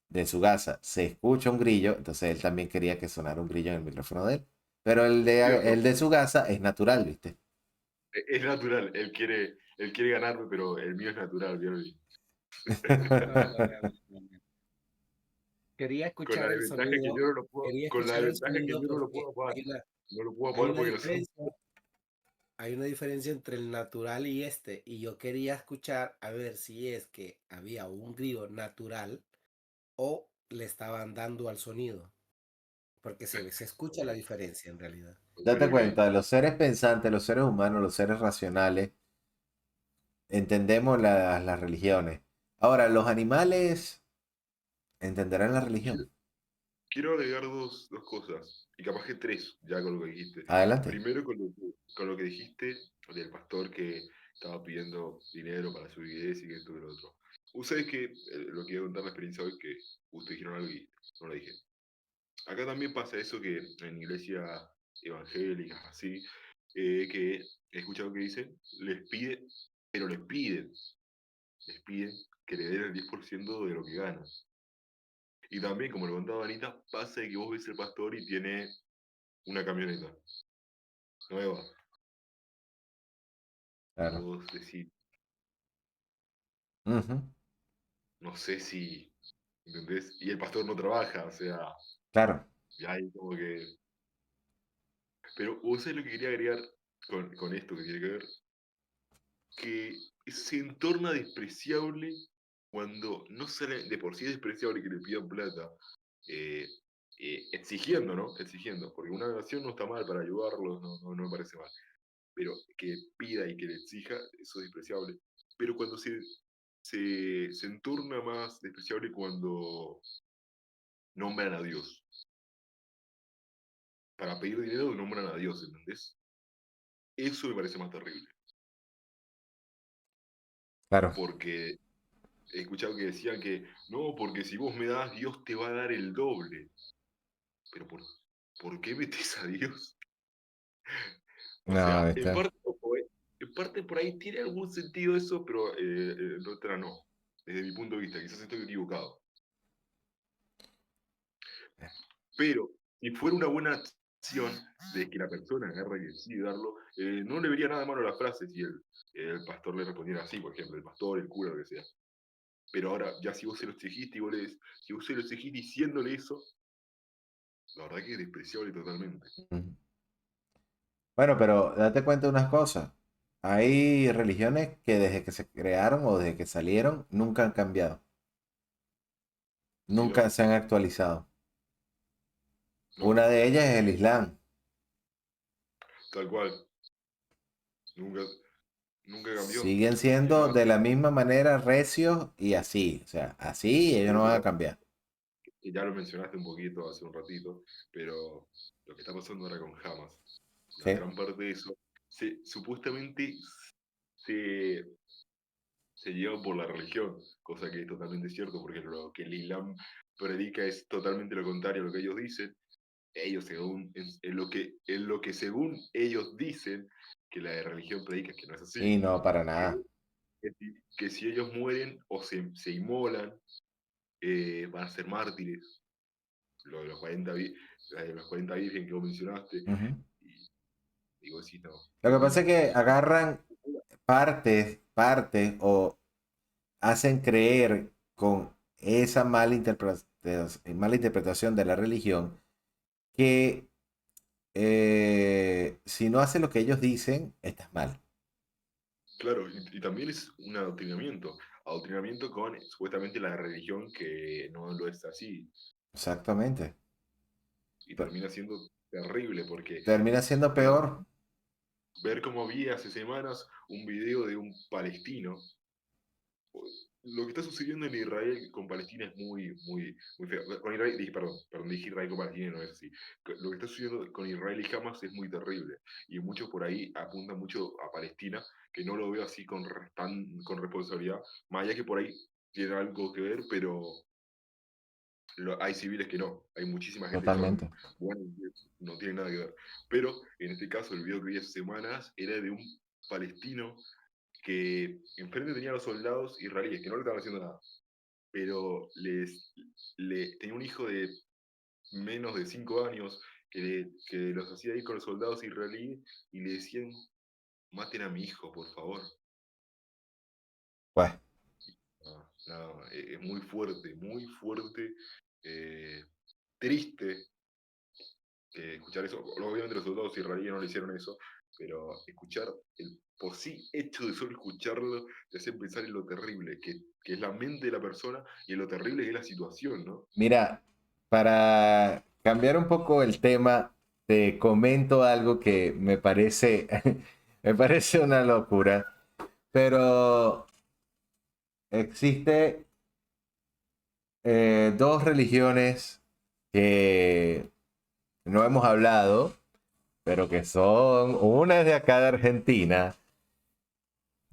de su casa se escucha un grillo, entonces él también quería que sonara un grillo en el micrófono de él. Pero el Cierto, de su casa es natural, ¿viste? es natural, él quiere ganarme, pero el mío es natural, ¿vieron? No, no, realmente. Quería Con la escuchar el desventaja que sonido, yo no lo puedo, quería con la escuchar el desventaja que sonido yo no lo porque puedo apagar. hay una, No lo puedo hay apagar una porque no sé. diferencia, hay una diferencia entre el natural y este, y yo quería escuchar a ver si es que había un grillo natural o le estaban dando al sonido, porque se escucha la diferencia en realidad. Ok, Date ok. cuenta, los seres pensantes, los seres humanos, los seres racionales, entendemos las religiones. Ahora, los animales entenderán la religión. Quiero agregar dos cosas, y capaz que tres, ya con lo que dijiste. Adelante. Primero, con lo que dijiste del pastor que estaba pidiendo dinero para su iglesia y que esto y lo otro. Ustedes que, lo que iba a contar la experiencia hoy, que ustedes dijeron algo y no lo dije. Acá también pasa eso que en iglesias evangélicas, así, que he escuchado que dicen, les pide, pero les piden que le den el 10% de lo que ganan. Y también, como lo contaba Anita, pasa de que vos ves el pastor y tiene una camioneta nueva. Y Claro. vos decís, Ujú. no sé si, ¿entendés? Y el pastor no trabaja, o sea, Claro. ya hay como que... Pero vos sabés lo que quería agregar con esto que tiene que ver, que se entorna despreciable cuando no sale, de por sí es despreciable que le pidan plata, eh, exigiendo, ¿no? Exigiendo, porque una donación no está mal para ayudarlos, no me parece mal, pero que pida y que le exija, eso es despreciable. Pero cuando se entorna más despreciable cuando nombran a Dios. Para pedir dinero nombran a Dios, ¿entendés? Eso me parece más terrible, Claro. porque he escuchado que decían que no, porque si vos me das, Dios te va a dar el doble. Pero ¿por qué metes a Dios? O No, sea, está. en parte por ahí tiene algún sentido eso, pero en otra no. Desde mi punto de vista, quizás estoy equivocado. Pero si fuera una buena acción de que la persona agarre y decide darlo, no le vería nada de malo a la frase si el pastor le respondiera así, por ejemplo, el pastor, el cura, lo que sea. Pero ahora, ya si vos se lo exigiste y vos si vos se lo exigís diciéndole eso, la verdad que es despreciable totalmente. Ujú. Bueno, pero date cuenta de unas cosas. Hay religiones que desde que se crearon o desde que salieron nunca han cambiado. Sí, Nunca se han actualizado. no, Una de ellas es el Islam. tal cual. Nunca, nunca cambió. Siguen Es siendo más, de la misma manera recios y así. O sea, así ellos creo no que van a cambiar. ya lo mencionaste un poquito hace un ratito, pero lo que está pasando ahora con Hamas, la Sí. gran parte de eso, supuestamente se, se lleva por la religión, cosa que es totalmente cierto, porque lo que el Islam predica es totalmente lo contrario a lo que ellos dicen. Ellos, según, en lo que según ellos dicen, que la religión predica, que no es Y así, no, para que, nada. que si ellos mueren o se inmolan, van a ser mártires. Lo de los 40, los 40 virgen que vos mencionaste, Ujú. y digo, sí, no, Lo que pasa es que es una agarran locura. partes o hacen creer con esa mala interpretación de la religión que si no haces lo que ellos dicen, estás mal. Claro, y también es un adoctrinamiento con supuestamente la religión que no lo es así, Exactamente. y Pe- termina siendo terrible, porque Termina siendo ver, peor. ver cómo vi hace semanas un video de un palestino. Lo que está sucediendo en Israel con Palestina es muy feo. Con Israel, perdón, dije Israel con Palestina, no es así. Lo que está sucediendo con Israel y Hamas es muy terrible. Y muchos por ahí apuntan mucho a Palestina, que no lo veo así con responsabilidad. Más allá que por ahí tiene algo que ver, pero hay civiles que no. Hay muchísima gente que son Totalmente. buenos y no tienen nada que ver. Pero en este caso, el video que vi hace semanas era de un palestino que enfrente tenía a los soldados israelíes que no le estaban haciendo nada, pero tenía un hijo de menos de 5 años que los hacía ir con los soldados israelíes y le decían, maten a mi hijo, por favor. Pues, No, es muy fuerte, eh, triste escuchar eso. Obviamente los soldados israelíes no le hicieron eso, pero escuchar el por sí hecho de solo escucharlo te hace pensar en lo terrible que es la mente de la persona y en lo terrible que es la situación, ¿no? mira, para cambiar un poco el tema, te comento algo que me parece, me parece una locura, pero existe dos religiones que no hemos hablado, pero que son, una es de acá de Argentina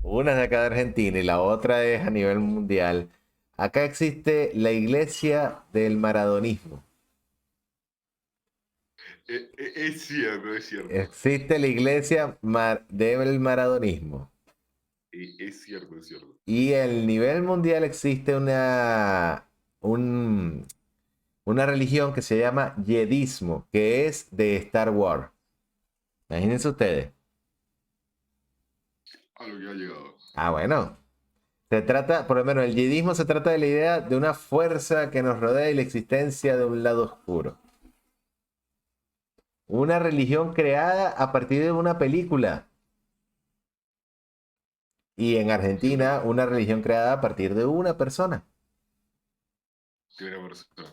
Una es de acá de Argentina y la otra es a nivel mundial. Acá existe la iglesia del maradonismo. Es cierto, es cierto. Existe la iglesia del maradonismo. Es cierto, es cierto. Y el nivel mundial existe una religión que se llama Yedismo, que es de Star Wars. Imagínense ustedes. A lo que ha llegado. Ah, bueno. Se trata, por lo menos el yedismo se trata de la idea de una fuerza que nos rodea y la existencia de un lado oscuro. Una religión creada a partir de una película. Y en Argentina, una religión creada a partir de una persona. De una persona. O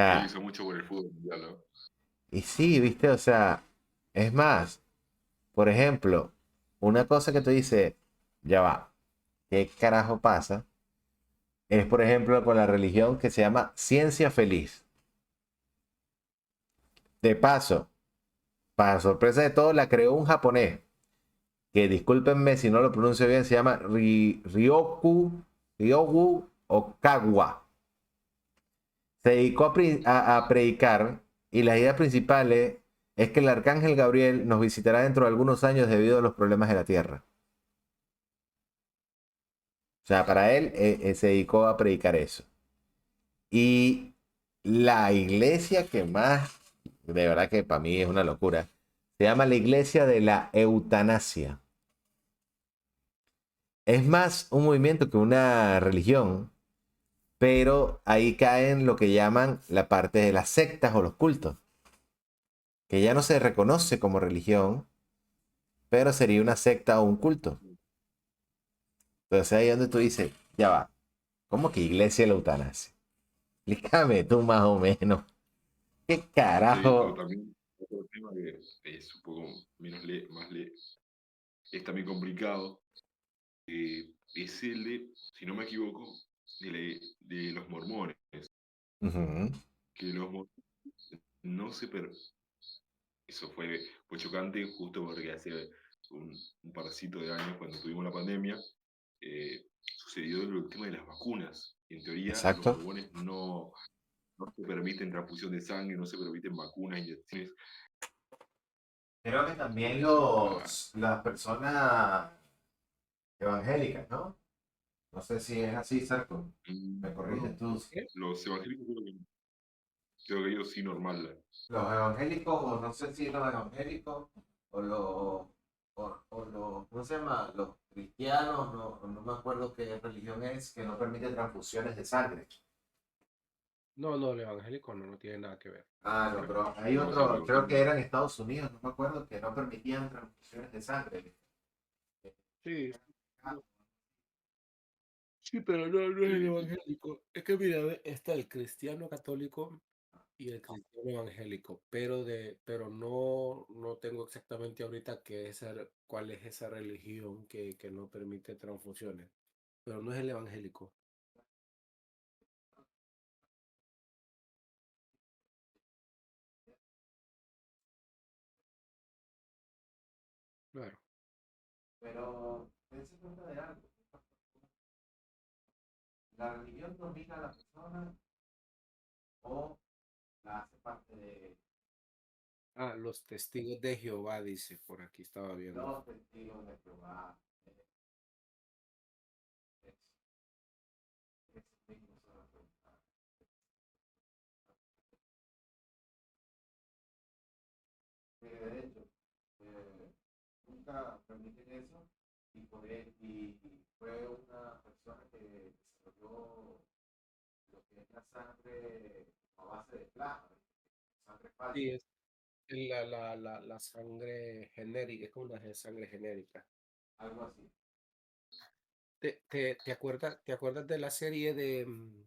Que sea, hizo mucho por el fútbol mundial, ¿no? y sí, viste, o sea, es más, por ejemplo, una cosa que tú dices, ya va, ¿qué carajo pasa? Es, por ejemplo, con la religión que se llama Ciencia Feliz. De paso, para sorpresa de todos, la creó un japonés, que discúlpenme si no lo pronuncio bien, se llama Ryogu Okawa. Se dedicó a predicar y las ideas principales es que el arcángel Gabriel nos visitará dentro de algunos años debido a los problemas de la Tierra. O sea, para él se dedicó a predicar eso. Y la iglesia que más, de verdad que para mí es una locura, se llama la iglesia de la eutanasia. Es más un movimiento que una religión, pero ahí caen lo que llaman la parte de las sectas o los cultos, que ya no se reconoce como religión, pero sería una secta o un culto. Entonces ahí es donde tú dices, ya va, ¿cómo que iglesia de la eutanasia? Explícame tú más o menos. ¿Qué O carajo? también otro tema que es un poco menos es también complicado, es el de, si no me equivoco, de los mormones. Ujú. Que los mormones no se per... Eso fue chocante justo porque hace un parcito de años, cuando tuvimos la pandemia, sucedió el tema de las vacunas. En teoría, los Exacto. mormones no se permiten transfusión de sangre, no se permiten vacunas, inyecciones. Creo que también Para, las personas evangélicas, ¿no? No sé si es así, Sarko. Me corriges tú. ¿Qué? los evangélicos creo que ellos sí normal. Los evangélicos, o no sé si los evangélicos, o los, ¿cómo se llama? Los cristianos, no me acuerdo qué religión es, que no permite transfusiones de sangre. No, no, el evangélico no tiene nada que ver. Ah, no, pero hay No, sí, otro, pero creo que era en Estados Unidos, no me acuerdo, que no permitían transfusiones de sangre. Sí, sí, pero no es el sí, evangélico. Es que mira, ve, está el cristiano católico y el cristiano evangélico, pero no tengo exactamente ahorita cuál es esa religión que no permite transfusiones. Pero no es el evangélico. Claro. Pero dense cuenta de algo. ¿La religión domina a la persona o la hace parte de Ah, los testigos de Jehová, dice, por aquí estaba viendo. los testigos de Jehová? Es, es mismo se va a preguntar. De hecho, nunca permiten eso y fue una persona que desarrolló lo que es la sangre a base de plasma, sangre falsa, Sí, es la sangre genérica, es como una sangre genérica. algo así. Te acuerdas de la serie del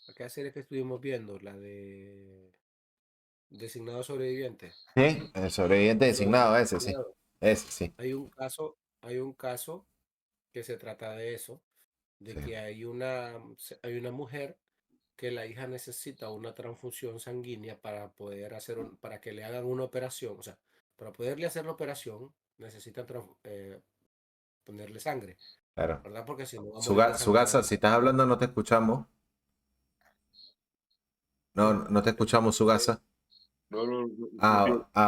aquella serie que estuvimos viendo, la de Designado Sobreviviente? Sí, el sobreviviente Bueno, designado, ese sí. claro, Ese sí. hay un caso que se trata de eso, de Sí. que hay una mujer que la hija necesita una transfusión sanguínea para poder para que le hagan una operación, o sea, para poderle hacer la operación necesitan ponerle sangre, Claro. ¿verdad? Porque si no va a morir Sugasa, si estás hablando no te escuchamos. No, Sí, no te escuchamos, Sugasa. No, no, no,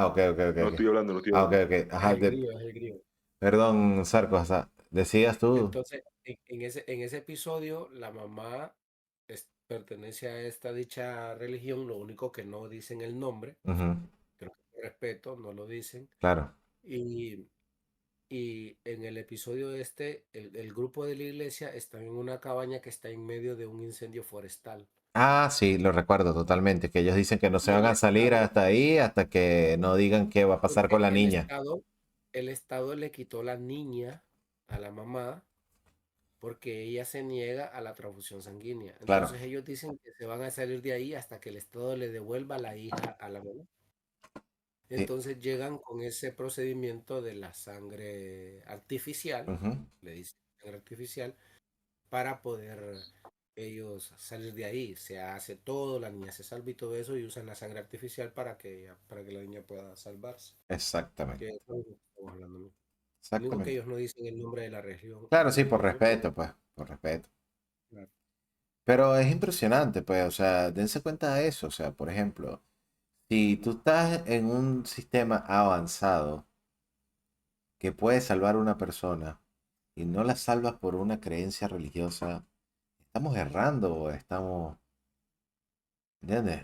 Ok, ok, ok, no ok. estoy hablando, no estoy Ah, ok, hablando. ok. es Ajá, el grillo, es el grillo. perdón, Sarcos, o sea, decías tú. Entonces, en ese episodio, la mamá pertenece a esta dicha religión, lo único que no dicen el nombre, Ujú, creo que por respeto, no lo dicen. claro. Y, y en el episodio el grupo de la iglesia está en una cabaña que está en medio de un incendio forestal. Ah, sí, lo recuerdo totalmente, que ellos dicen que no se Y van el a salir Estado, hasta ahí hasta que no digan qué va a pasar con porque la el niña. Estado, el Estado le quitó la niña a la mamá porque ella se niega a la transfusión sanguínea. Claro. Entonces ellos dicen que se van a salir de ahí hasta que el Estado le devuelva la hija a la mamá. Sí, Entonces llegan con ese procedimiento de la sangre artificial, ujú, le dicen sangre artificial, para poder ellos salir de ahí. Se hace todo, la niña se salva y todo eso, y usan la sangre artificial para que la niña pueda salvarse. exactamente, Que es lo que estamos hablando, ¿no? Lo único que exactamente. ellos no dicen el nombre de la región, Claro, de la sí, por religión. respeto, pues, por respeto. Claro. Pero es impresionante, pues, o sea, dense cuenta de eso. O sea, por ejemplo, si tú estás en un sistema avanzado que puede salvar a una persona y no la salvas por una creencia religiosa, estamos errando o estamos, ¿entiendes?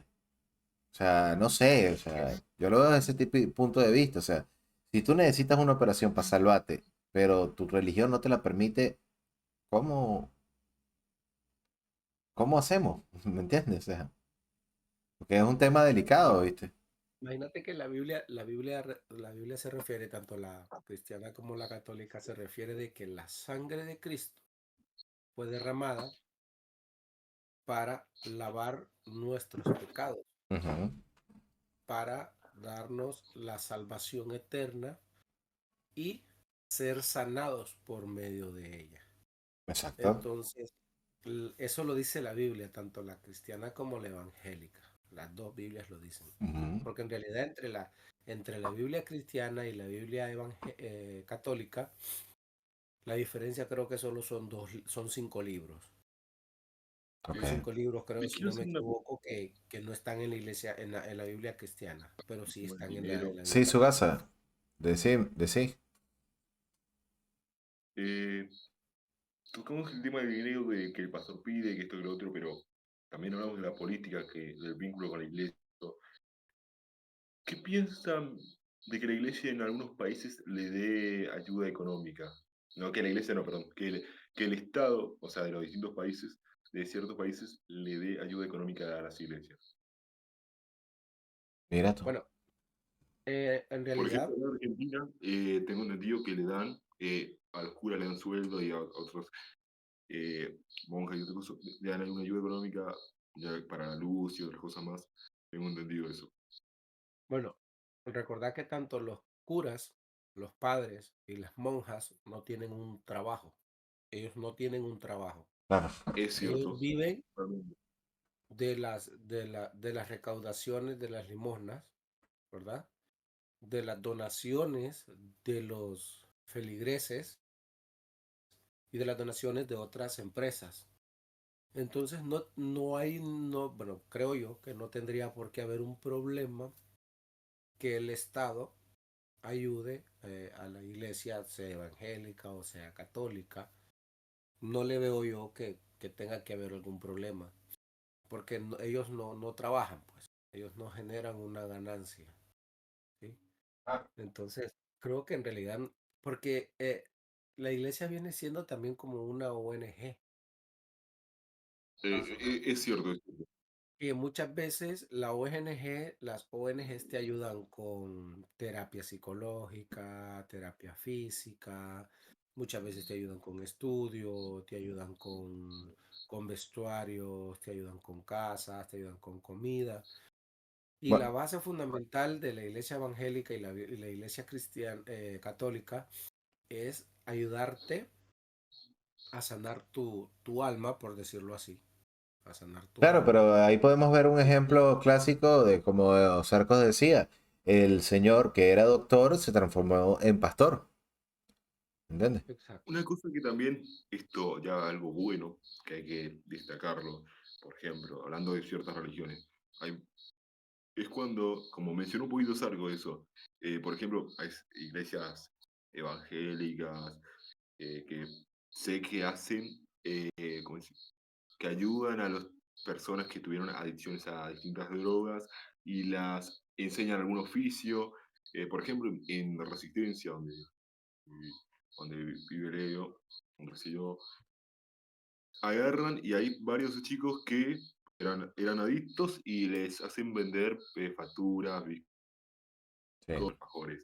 O sea, no sé, o sea, yo lo veo desde ese tipo de punto de vista. O sea, si tú necesitas una operación para salvarte, pero tu religión no te la permite, ¿cómo, cómo hacemos? ¿Me entiendes? O sea, porque es un tema delicado, ¿viste? Imagínate que la Biblia se refiere, tanto la cristiana como la católica, se refiere de que la sangre de Cristo fue derramada para lavar nuestros pecados, Ujú, para darnos la salvación eterna y ser sanados por medio de ella. exacto. Entonces, eso lo dice la Biblia, tanto la cristiana como la evangélica. Las dos Biblias lo dicen. Ujú. Porque en realidad entre la Biblia cristiana y la Biblia católica, la diferencia creo que solo son 5 libros. Ok. Son 5 libros, creo, Y si quiero no me hacer una equivoco, que no están en la iglesia, en la Biblia cristiana, pero sí como el están en la, dinero. en la Sí, Biblia católica. Sugasa, decí. Eh, Tocamos el tema del dinero de que el pastor pide, que esto y lo otro, pero también hablamos de la política, del vínculo con la iglesia. ¿Qué piensan de que la iglesia en algunos países le dé ayuda económica? No, que la iglesia no, perdón, que el Estado, o sea, de los distintos países, de ciertos países, le dé ayuda económica a las iglesias. Mira tú. Bueno, en Por ejemplo, realidad, en Argentina tengo entendido que le dan, a los curas le dan sueldo y a otros monjas y otras cosas, le dan alguna ayuda económica ya para la luz y otras cosas más. Tengo entendido eso. bueno, recordad que tanto los curas, los padres y las monjas no tienen un trabajo. Ellos no tienen un trabajo. Claro. Es Ellos cierto. viven Totalmente. de las recaudaciones de las limosnas, ¿verdad? De las donaciones de los feligreses y de las donaciones de otras empresas. Entonces bueno, creo yo que no tendría por qué haber un problema que el Estado ayude a la iglesia, sea evangélica o sea católica. No le veo yo que tenga que haber algún problema, porque ellos no trabajan, pues, ellos no generan una ganancia, ¿sí? Entonces, creo que en realidad, porque la iglesia viene siendo también como una ONG, Es cierto, es cierto. y muchas veces las ONGs te ayudan con terapia psicológica, terapia física, muchas veces te ayudan con estudio, te ayudan con vestuarios, te ayudan con casas, te ayudan con comida. Y la Bueno, base fundamental de la iglesia evangélica y la iglesia cristiana, católica, es ayudarte a sanar tu alma, por decirlo así, a sanar tu claro, alma. pero ahí podemos ver un Y ejemplo clásico de como Sarcos decía. el señor que era doctor se transformó en pastor. ¿Entiendes? Exacto. Una cosa que también, esto ya algo bueno, que hay que destacarlo, por ejemplo, hablando de ciertas religiones, es cuando, como mencionó un poquito Sargo eso, por ejemplo, hay iglesias evangélicas que sé que hacen, ¿cómo decir? Que ayudan a las personas que tuvieron adicciones a distintas drogas y las enseñan algún oficio. Por ejemplo, en Resistencia, donde vive Leo, donde residió, agarran y hay varios chicos que eran adictos y les hacen vender facturas, Sí. mejores.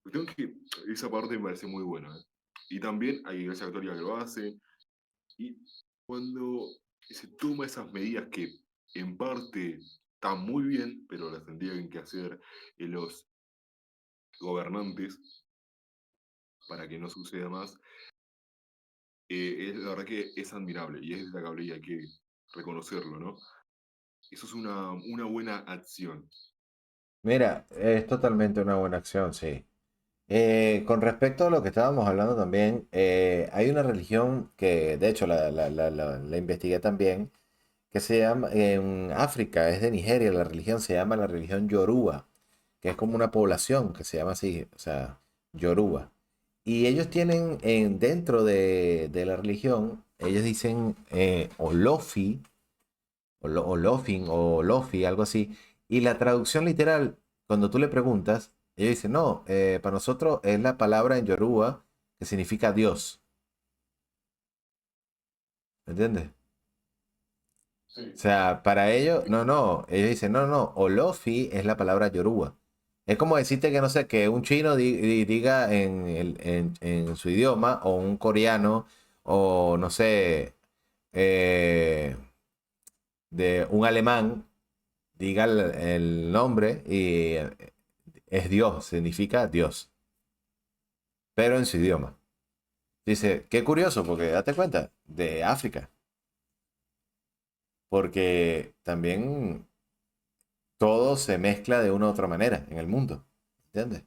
Cuestión que esa parte me parece muy buena. ¿Eh? Y también hay iglesia católica que lo hace. Y cuando se toma esas medidas que en parte están muy bien, pero las tendrían que hacer los gobernantes para que no suceda más, la verdad que es admirable y es destacable y hay que reconocerlo, ¿no? Eso es una buena acción. Mira, es totalmente una buena acción, sí. Con respecto a lo que estábamos hablando también, hay una religión que, de hecho, la investigué también, que se llama, en África, es de Nigeria, la religión se llama la religión Yoruba, que es como una población que se llama así, o sea, Yoruba. Y ellos tienen dentro de la religión, ellos dicen Olofi, o Lofin, o Lofi, algo así. Y la traducción literal, cuando tú le preguntas, ellos dicen, no, para nosotros es la palabra en Yoruba que significa Dios. ¿Me entiendes? O Sí. sea, para ellos, no, no, ellos dicen, no, no, Olofi es la palabra Yoruba. Es como decirte que, no sé, que un chino diga en su idioma, o un coreano, o no sé, eh, de un alemán, diga el nombre y es Dios, significa Dios, pero en su idioma. Dice, qué curioso, porque date cuenta, de África, porque también todo se mezcla de una u otra manera en el mundo, ¿entiendes?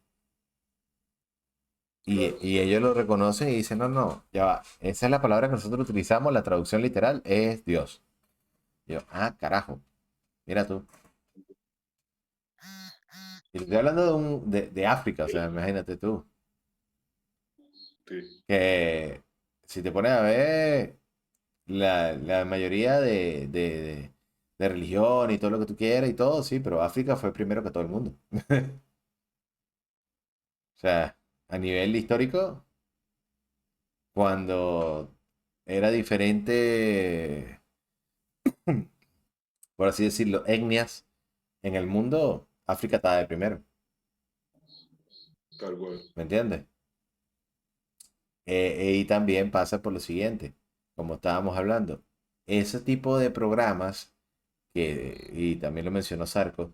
Claro, Y ellos lo reconocen y dicen, no, no, ya va, esa es la palabra que nosotros utilizamos, la traducción literal es Dios. Y yo, ah, carajo, mira tú. Y estoy hablando de África, o sea, imagínate tú, sí, que si te pones a ver la mayoría de religión y todo lo que tú quieras y todo, sí, pero África fue primero que todo el mundo. O sea, a nivel histórico, cuando era diferente, por así decirlo, etnias en el mundo, África estaba de primero, tal cual. ¿me entiendes? Y también pasa por lo siguiente, como estábamos hablando, ese tipo de programas, y también lo mencionó Sarko,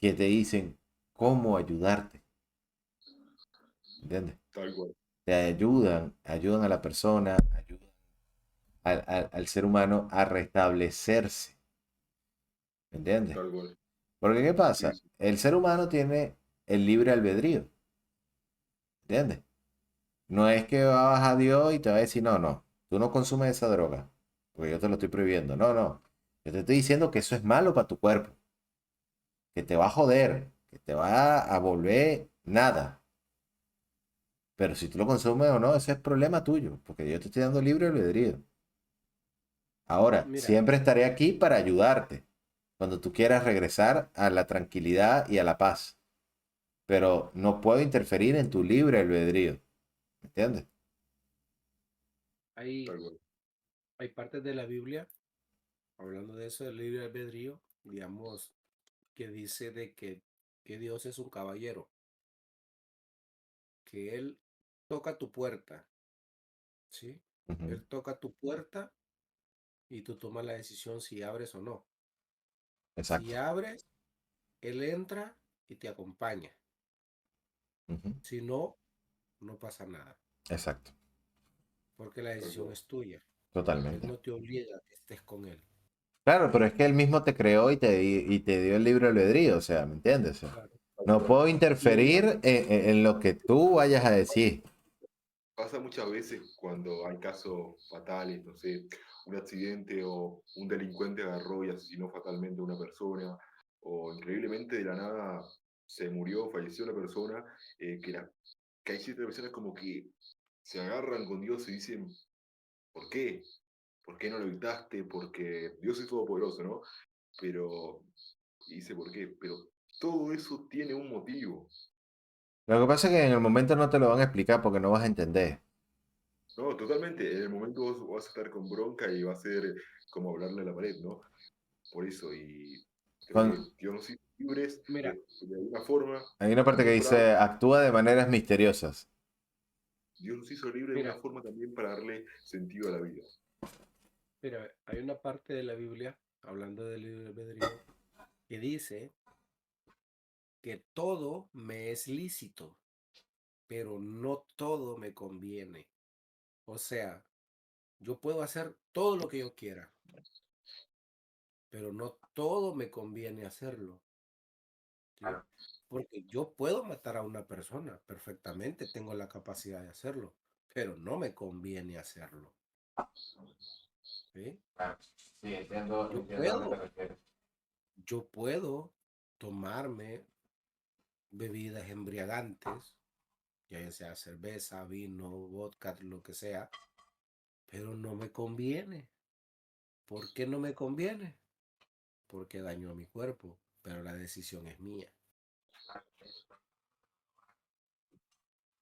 que te dicen cómo ayudarte, ¿entiendes? Tal cual, Te ayudan a la persona, ayudan al ser humano a restablecerse, ¿entiendes? tal cual. Porque ¿qué Sí, pasa? sí, El ser humano tiene el libre albedrío, ¿entiendes? No es que vas a Dios y te va a decir, no, no, tú no consumes esa droga, porque yo te lo estoy prohibiendo. No, no. Yo te estoy diciendo que eso es malo para tu cuerpo, que te va a joder, que te va a volver nada. Pero si tú lo consumes o no, ese es problema tuyo, porque yo te estoy dando libre albedrío. Ahora, Mira, siempre estaré aquí para ayudarte cuando tú quieras regresar a la tranquilidad y a la paz, pero no puedo interferir en tu libre albedrío, ¿me entiendes? hay, tal cual. hay partes de la Biblia, hablando de eso del libre albedrío, digamos, que dice de que Dios es un caballero, que Él toca tu puerta, ¿sí? Ujú. Él toca tu puerta y tú tomas la decisión si abres o no. Si Exacto. abres, Él entra y te acompaña. Ujú. Si no, no pasa nada, Exacto. porque la Tal decisión cual. es tuya. Él Totalmente. no te obliga a que estés con Él. Claro, pero es que él mismo te creó y te dio el libre albedrío, o sea, ¿me entiendes? O sea, Claro. No puedo interferir en lo que tú vayas a decir. Pasa muchas veces cuando hay casos fatales, no sé, un accidente o un delincuente agarró y asesinó fatalmente a una persona, o increíblemente de la nada se murió, falleció una persona, que hay ciertas personas como que se agarran con Dios y dicen, ¿por qué? ¿Por qué no lo evitaste? Porque Dios es todopoderoso, ¿no? Pero, y dice, ¿por qué? Pero todo eso tiene un motivo. Lo que pasa es que en el momento no te lo van a explicar porque no vas a entender. No, totalmente. En el momento vos vas a estar con bronca y va a ser como hablarle a la pared, ¿no? Por eso, y creo Cuando- que Dios nos hizo libres Mira, de alguna forma, hay una parte que también para, dice, actúa de maneras misteriosas. Dios nos hizo libres de una mira, forma también para darle sentido a la vida. mira, hay una parte de la Biblia, hablando del libre albedrío, que dice que todo me es lícito, pero no todo me conviene. O sea, yo puedo hacer todo lo que yo quiera, pero no todo me conviene hacerlo, ¿sí? Claro. Porque yo puedo matar a una persona perfectamente, tengo la capacidad de hacerlo, pero no me conviene hacerlo, ¿sí? Claro. Sí, entiendo, Yo entiendo a lo que te puedo, refieres. yo puedo tomarme bebidas embriagantes, ya sea cerveza, vino, vodka, lo que sea, pero no me conviene. ¿Por qué no me conviene? Porque daño a mi cuerpo, pero la decisión es mía.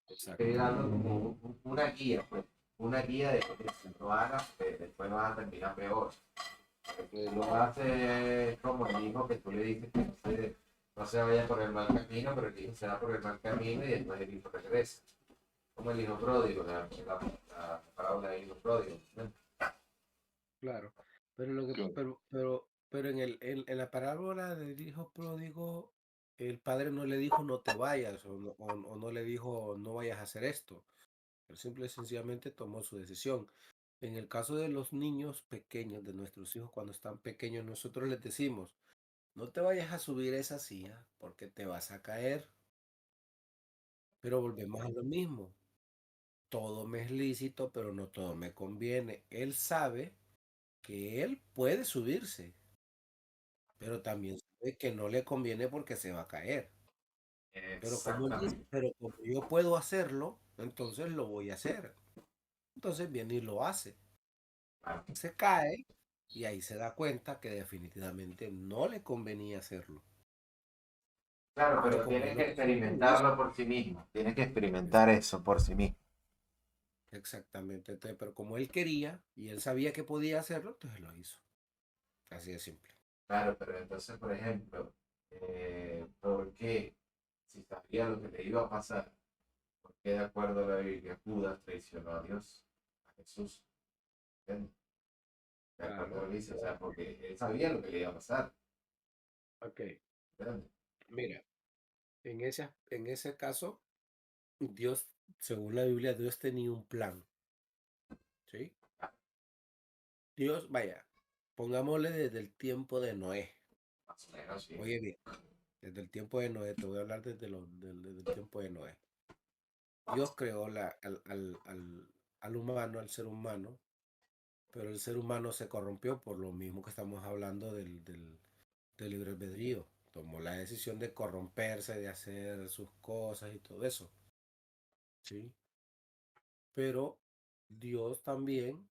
Estoy Exacto. dando como una guía, pues. Una guía de que si lo hagas, después vas a terminar peor. Porque lo hace como el hijo que tú le dices que no se vaya por el mal camino, pero el hijo se va por el mal camino y después el hijo regresa. Como el hijo pródigo, la parábola del hijo pródigo, ¿no? Claro. Pero lo que, Claro. pero en la parábola del hijo pródigo, el padre no le dijo no te vayas, o no le dijo no vayas a hacer esto. Él simple y sencillamente tomó su decisión. En el caso de los niños pequeños, de nuestros hijos cuando están pequeños, nosotros les decimos, no te vayas a subir esa silla porque te vas a caer. Pero volvemos a lo mismo. Todo me es lícito, pero no todo me conviene. Él sabe que él puede subirse, pero también sabe que no le conviene porque se va a caer. Pero como él dice, Exactamente. pero como yo puedo hacerlo, entonces lo voy a hacer. Entonces viene y lo hace. Claro, Se cae y ahí se da cuenta que definitivamente no le convenía hacerlo. claro, Pero pero como tienes él que lo quiso, lo hizo. experimentarlo por sí mismo. Tienes que Es- experimentar eso por sí mismo. Exactamente. Entonces, pero como él quería y él sabía que podía hacerlo, entonces lo hizo. Así de simple. Claro, pero entonces, por ejemplo, ¿por qué? Si sabía lo que le iba a pasar, ¿por qué de acuerdo a la Biblia Judas traicionó a Dios, a Jesús? ¿Entiendes? De acuerdo a Claro. lo que dice, o sea, porque él sabía lo que le iba a pasar. Ok. ¿Entiendes? Mira, en ese caso, Dios, según la Biblia, Dios tenía un plan. ¿Sí? Dios, vaya, pongámosle desde el tiempo de Noé. Más o menos, sí. Oye bien, desde el tiempo de Noé, te voy a hablar desde el tiempo de Noé. Dios creó al humano, al ser humano, pero el ser humano se corrompió por lo mismo que estamos hablando del libre albedrío. Tomó la decisión de corromperse, de hacer sus cosas y todo eso. ¿Sí? Pero Dios también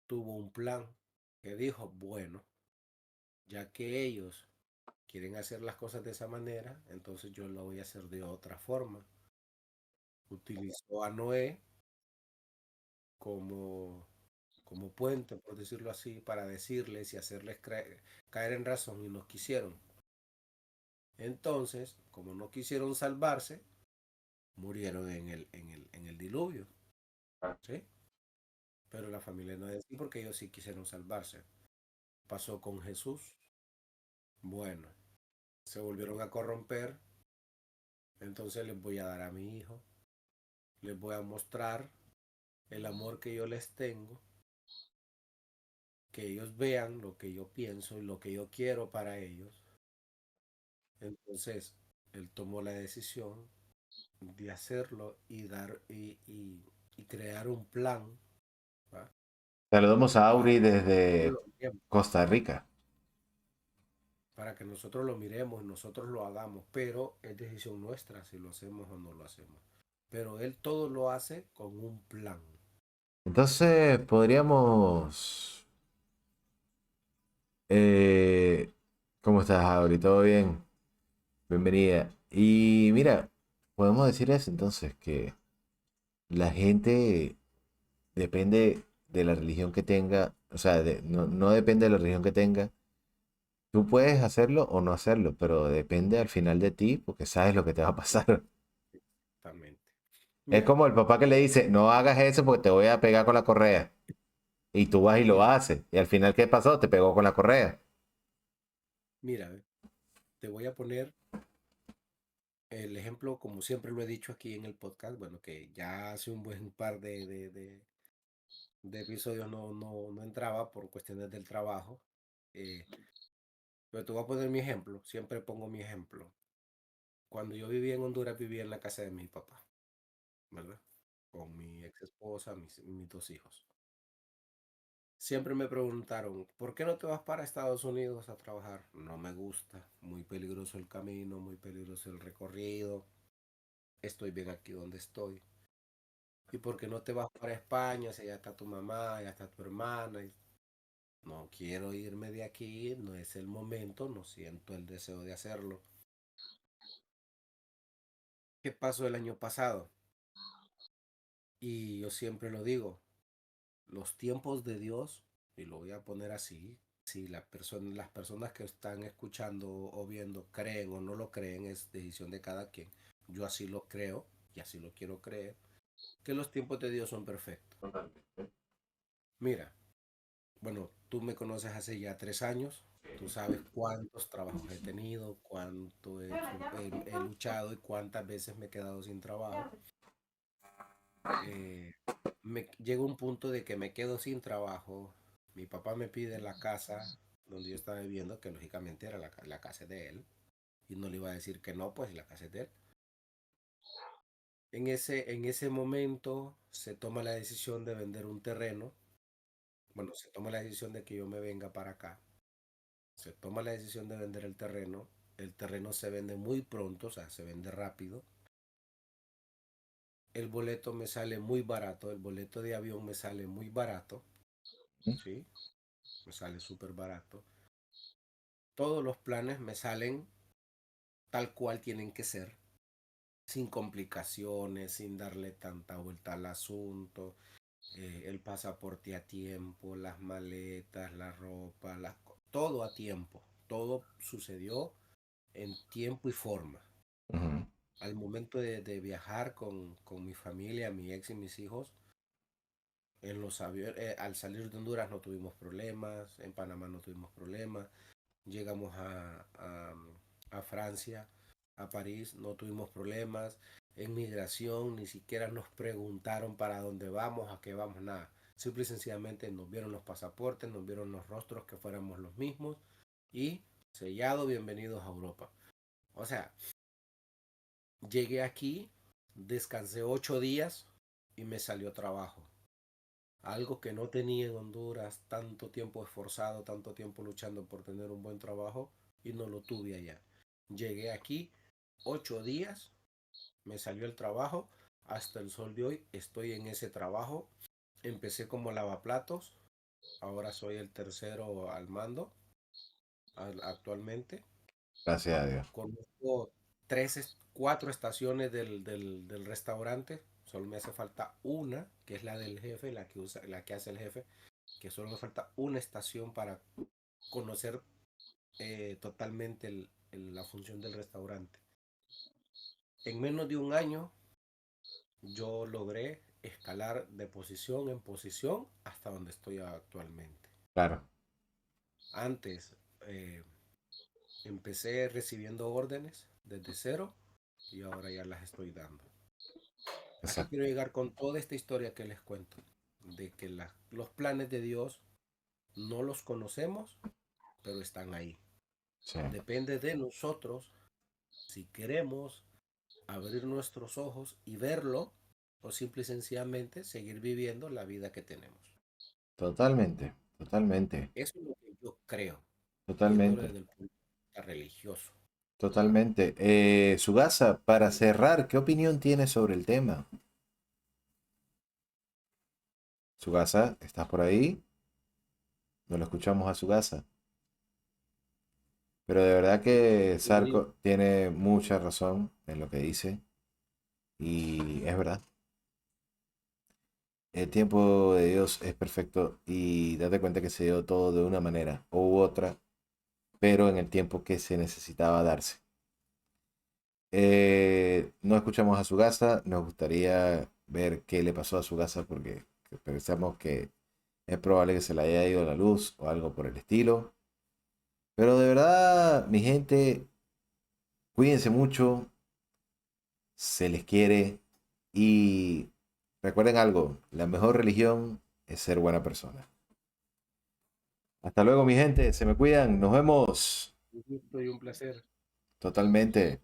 tuvo un plan que dijo, bueno, ya que ellos quieren hacer las cosas de esa manera, entonces yo lo voy a hacer de otra forma. Utilizó a Noé como, como puente, por decirlo así, para decirles y hacerles caer en razón y no quisieron. Entonces, como no quisieron salvarse, murieron en el diluvio. ¿Sí? Pero la familia no es así porque ellos sí quisieron salvarse. Pasó con Jesús. Bueno, se volvieron a corromper. Entonces les voy a dar a mi hijo. Les voy a mostrar el amor que yo les tengo. Que ellos vean lo que yo pienso y lo que yo quiero para ellos. Entonces, Él tomó la decisión de hacerlo y y crear un plan, ¿va? Saludamos a Para Auri que nosotros desde lo miremos, Costa Rica. para que nosotros lo miremos, nosotros lo hagamos, pero es decisión nuestra si lo hacemos o no lo hacemos. Pero él todo lo hace con un plan. Entonces, podríamos... eh, ¿cómo estás, Auri? ¿Todo bien? Bienvenida. Y mira, podemos decir eso entonces, que la gente depende de la religión que tenga, o sea, no depende de la religión que tenga. Tú puedes hacerlo o no hacerlo, pero depende al final de ti porque sabes lo que te va a pasar. Exactamente. Es Mira, como el papá que le dice, no hagas eso porque te voy a pegar con la correa. Y tú vas y lo mira, haces. Y al final, ¿qué pasó? Te pegó con la correa. mira, te voy a poner el ejemplo, como siempre lo he dicho aquí en el podcast, bueno, que ya hace un buen par de episodios no entraba por cuestiones del trabajo. eh, pero te voy a poner mi ejemplo, siempre pongo mi ejemplo. Cuando yo vivía en Honduras, vivía en la casa de mi papá, ¿verdad? Con mi ex esposa, mis dos hijos. Siempre me preguntaron, ¿por qué no te vas para Estados Unidos a trabajar? No me gusta, muy peligroso el camino, muy peligroso el recorrido, estoy bien aquí donde estoy. ¿Y por qué no te vas para España si ya está tu mamá, ya está tu hermana? Y no quiero irme de aquí, no es el momento, no siento el deseo de hacerlo. ¿Qué pasó el año pasado? Y yo siempre lo digo, los tiempos de Dios, y lo voy a poner así, si las personas que están escuchando o viendo creen o no lo creen, es decisión de cada quien. Yo así lo creo y así lo quiero creer, que los tiempos de Dios son perfectos. Mira, bueno, tú me conoces hace ya 3 años, tú sabes cuántos trabajos he tenido, cuánto he luchado y cuántas veces me he quedado sin trabajo. Eh, llega un punto de que me quedo sin trabajo. Mi papá me pide la casa donde yo estaba viviendo, que lógicamente era la casa de él, y no le iba a decir que no, pues la casa es de él. En ese momento se toma la decisión de vender un terreno. Bueno, se toma la decisión de que yo me venga para acá. Se toma la decisión de vender el terreno. El terreno se vende muy pronto, o sea, se vende rápido. El boleto me sale muy barato, el boleto de avión me sale muy barato, ¿sí? Me sale súper barato. Todos los planes me salen tal cual tienen que ser, sin complicaciones, sin darle tanta vuelta al asunto, el pasaporte a tiempo, las maletas, la ropa, todo a tiempo. Todo sucedió en tiempo y forma. Ujú. Al momento de viajar con mi familia, mi ex y mis hijos, en los aviones, al salir de Honduras no tuvimos problemas, en Panamá no tuvimos problemas, llegamos a Francia, a París, no tuvimos problemas, en migración ni siquiera nos preguntaron para dónde vamos, a qué vamos, nada. Simple y sencillamente nos vieron los pasaportes, nos vieron los rostros que fuéramos los mismos y sellado, bienvenidos a Europa. O sea, llegué aquí, descansé 8 días y me salió trabajo. Algo que no tenía en Honduras, tanto tiempo esforzado, tanto tiempo luchando por tener un buen trabajo y no lo tuve allá. Llegué aquí 8 días, me salió el trabajo, hasta el sol de hoy estoy en ese trabajo. Empecé como lavaplatos, ahora soy el tercero al mando actualmente. Gracias a Dios. Conozco cuatro estaciones del restaurante. Solo me hace falta una, que es la del jefe, la que hace el jefe, que solo me falta una estación para conocer totalmente la función del restaurante. En menos de un año yo logré escalar de posición en posición hasta donde estoy actualmente. Claro. Antes empecé recibiendo órdenes desde cero y ahora ya las estoy dando. ¿A qué Exacto. quiero llegar con toda esta historia que les cuento? De que los planes de Dios no los conocemos, pero están ahí. Sí. Depende de nosotros si queremos abrir nuestros ojos y verlo, o simple y sencillamente seguir viviendo la vida que tenemos. Totalmente, totalmente, Eso es lo que yo creo, viéndolo totalmente, desde el punto de vista religioso. totalmente. Sugasa, para cerrar, ¿qué opinión tienes sobre el tema? Sugasa, ¿estás por ahí? No lo escuchamos a Sugasa. Pero de verdad que Sarko tiene mucha razón en lo que dice. Y es verdad. El tiempo de Dios es perfecto y date cuenta que se dio todo de una manera u otra, pero en el tiempo que se necesitaba darse. No escuchamos a Sugasa, nos gustaría ver qué le pasó a Sugasa porque pensamos que es probable que se le haya ido la luz o algo por el estilo. Pero de verdad, mi gente, cuídense mucho, se les quiere y recuerden algo, la mejor religión es ser buena persona. Hasta luego, mi gente, se me cuidan, nos vemos Un gusto y un placer. totalmente.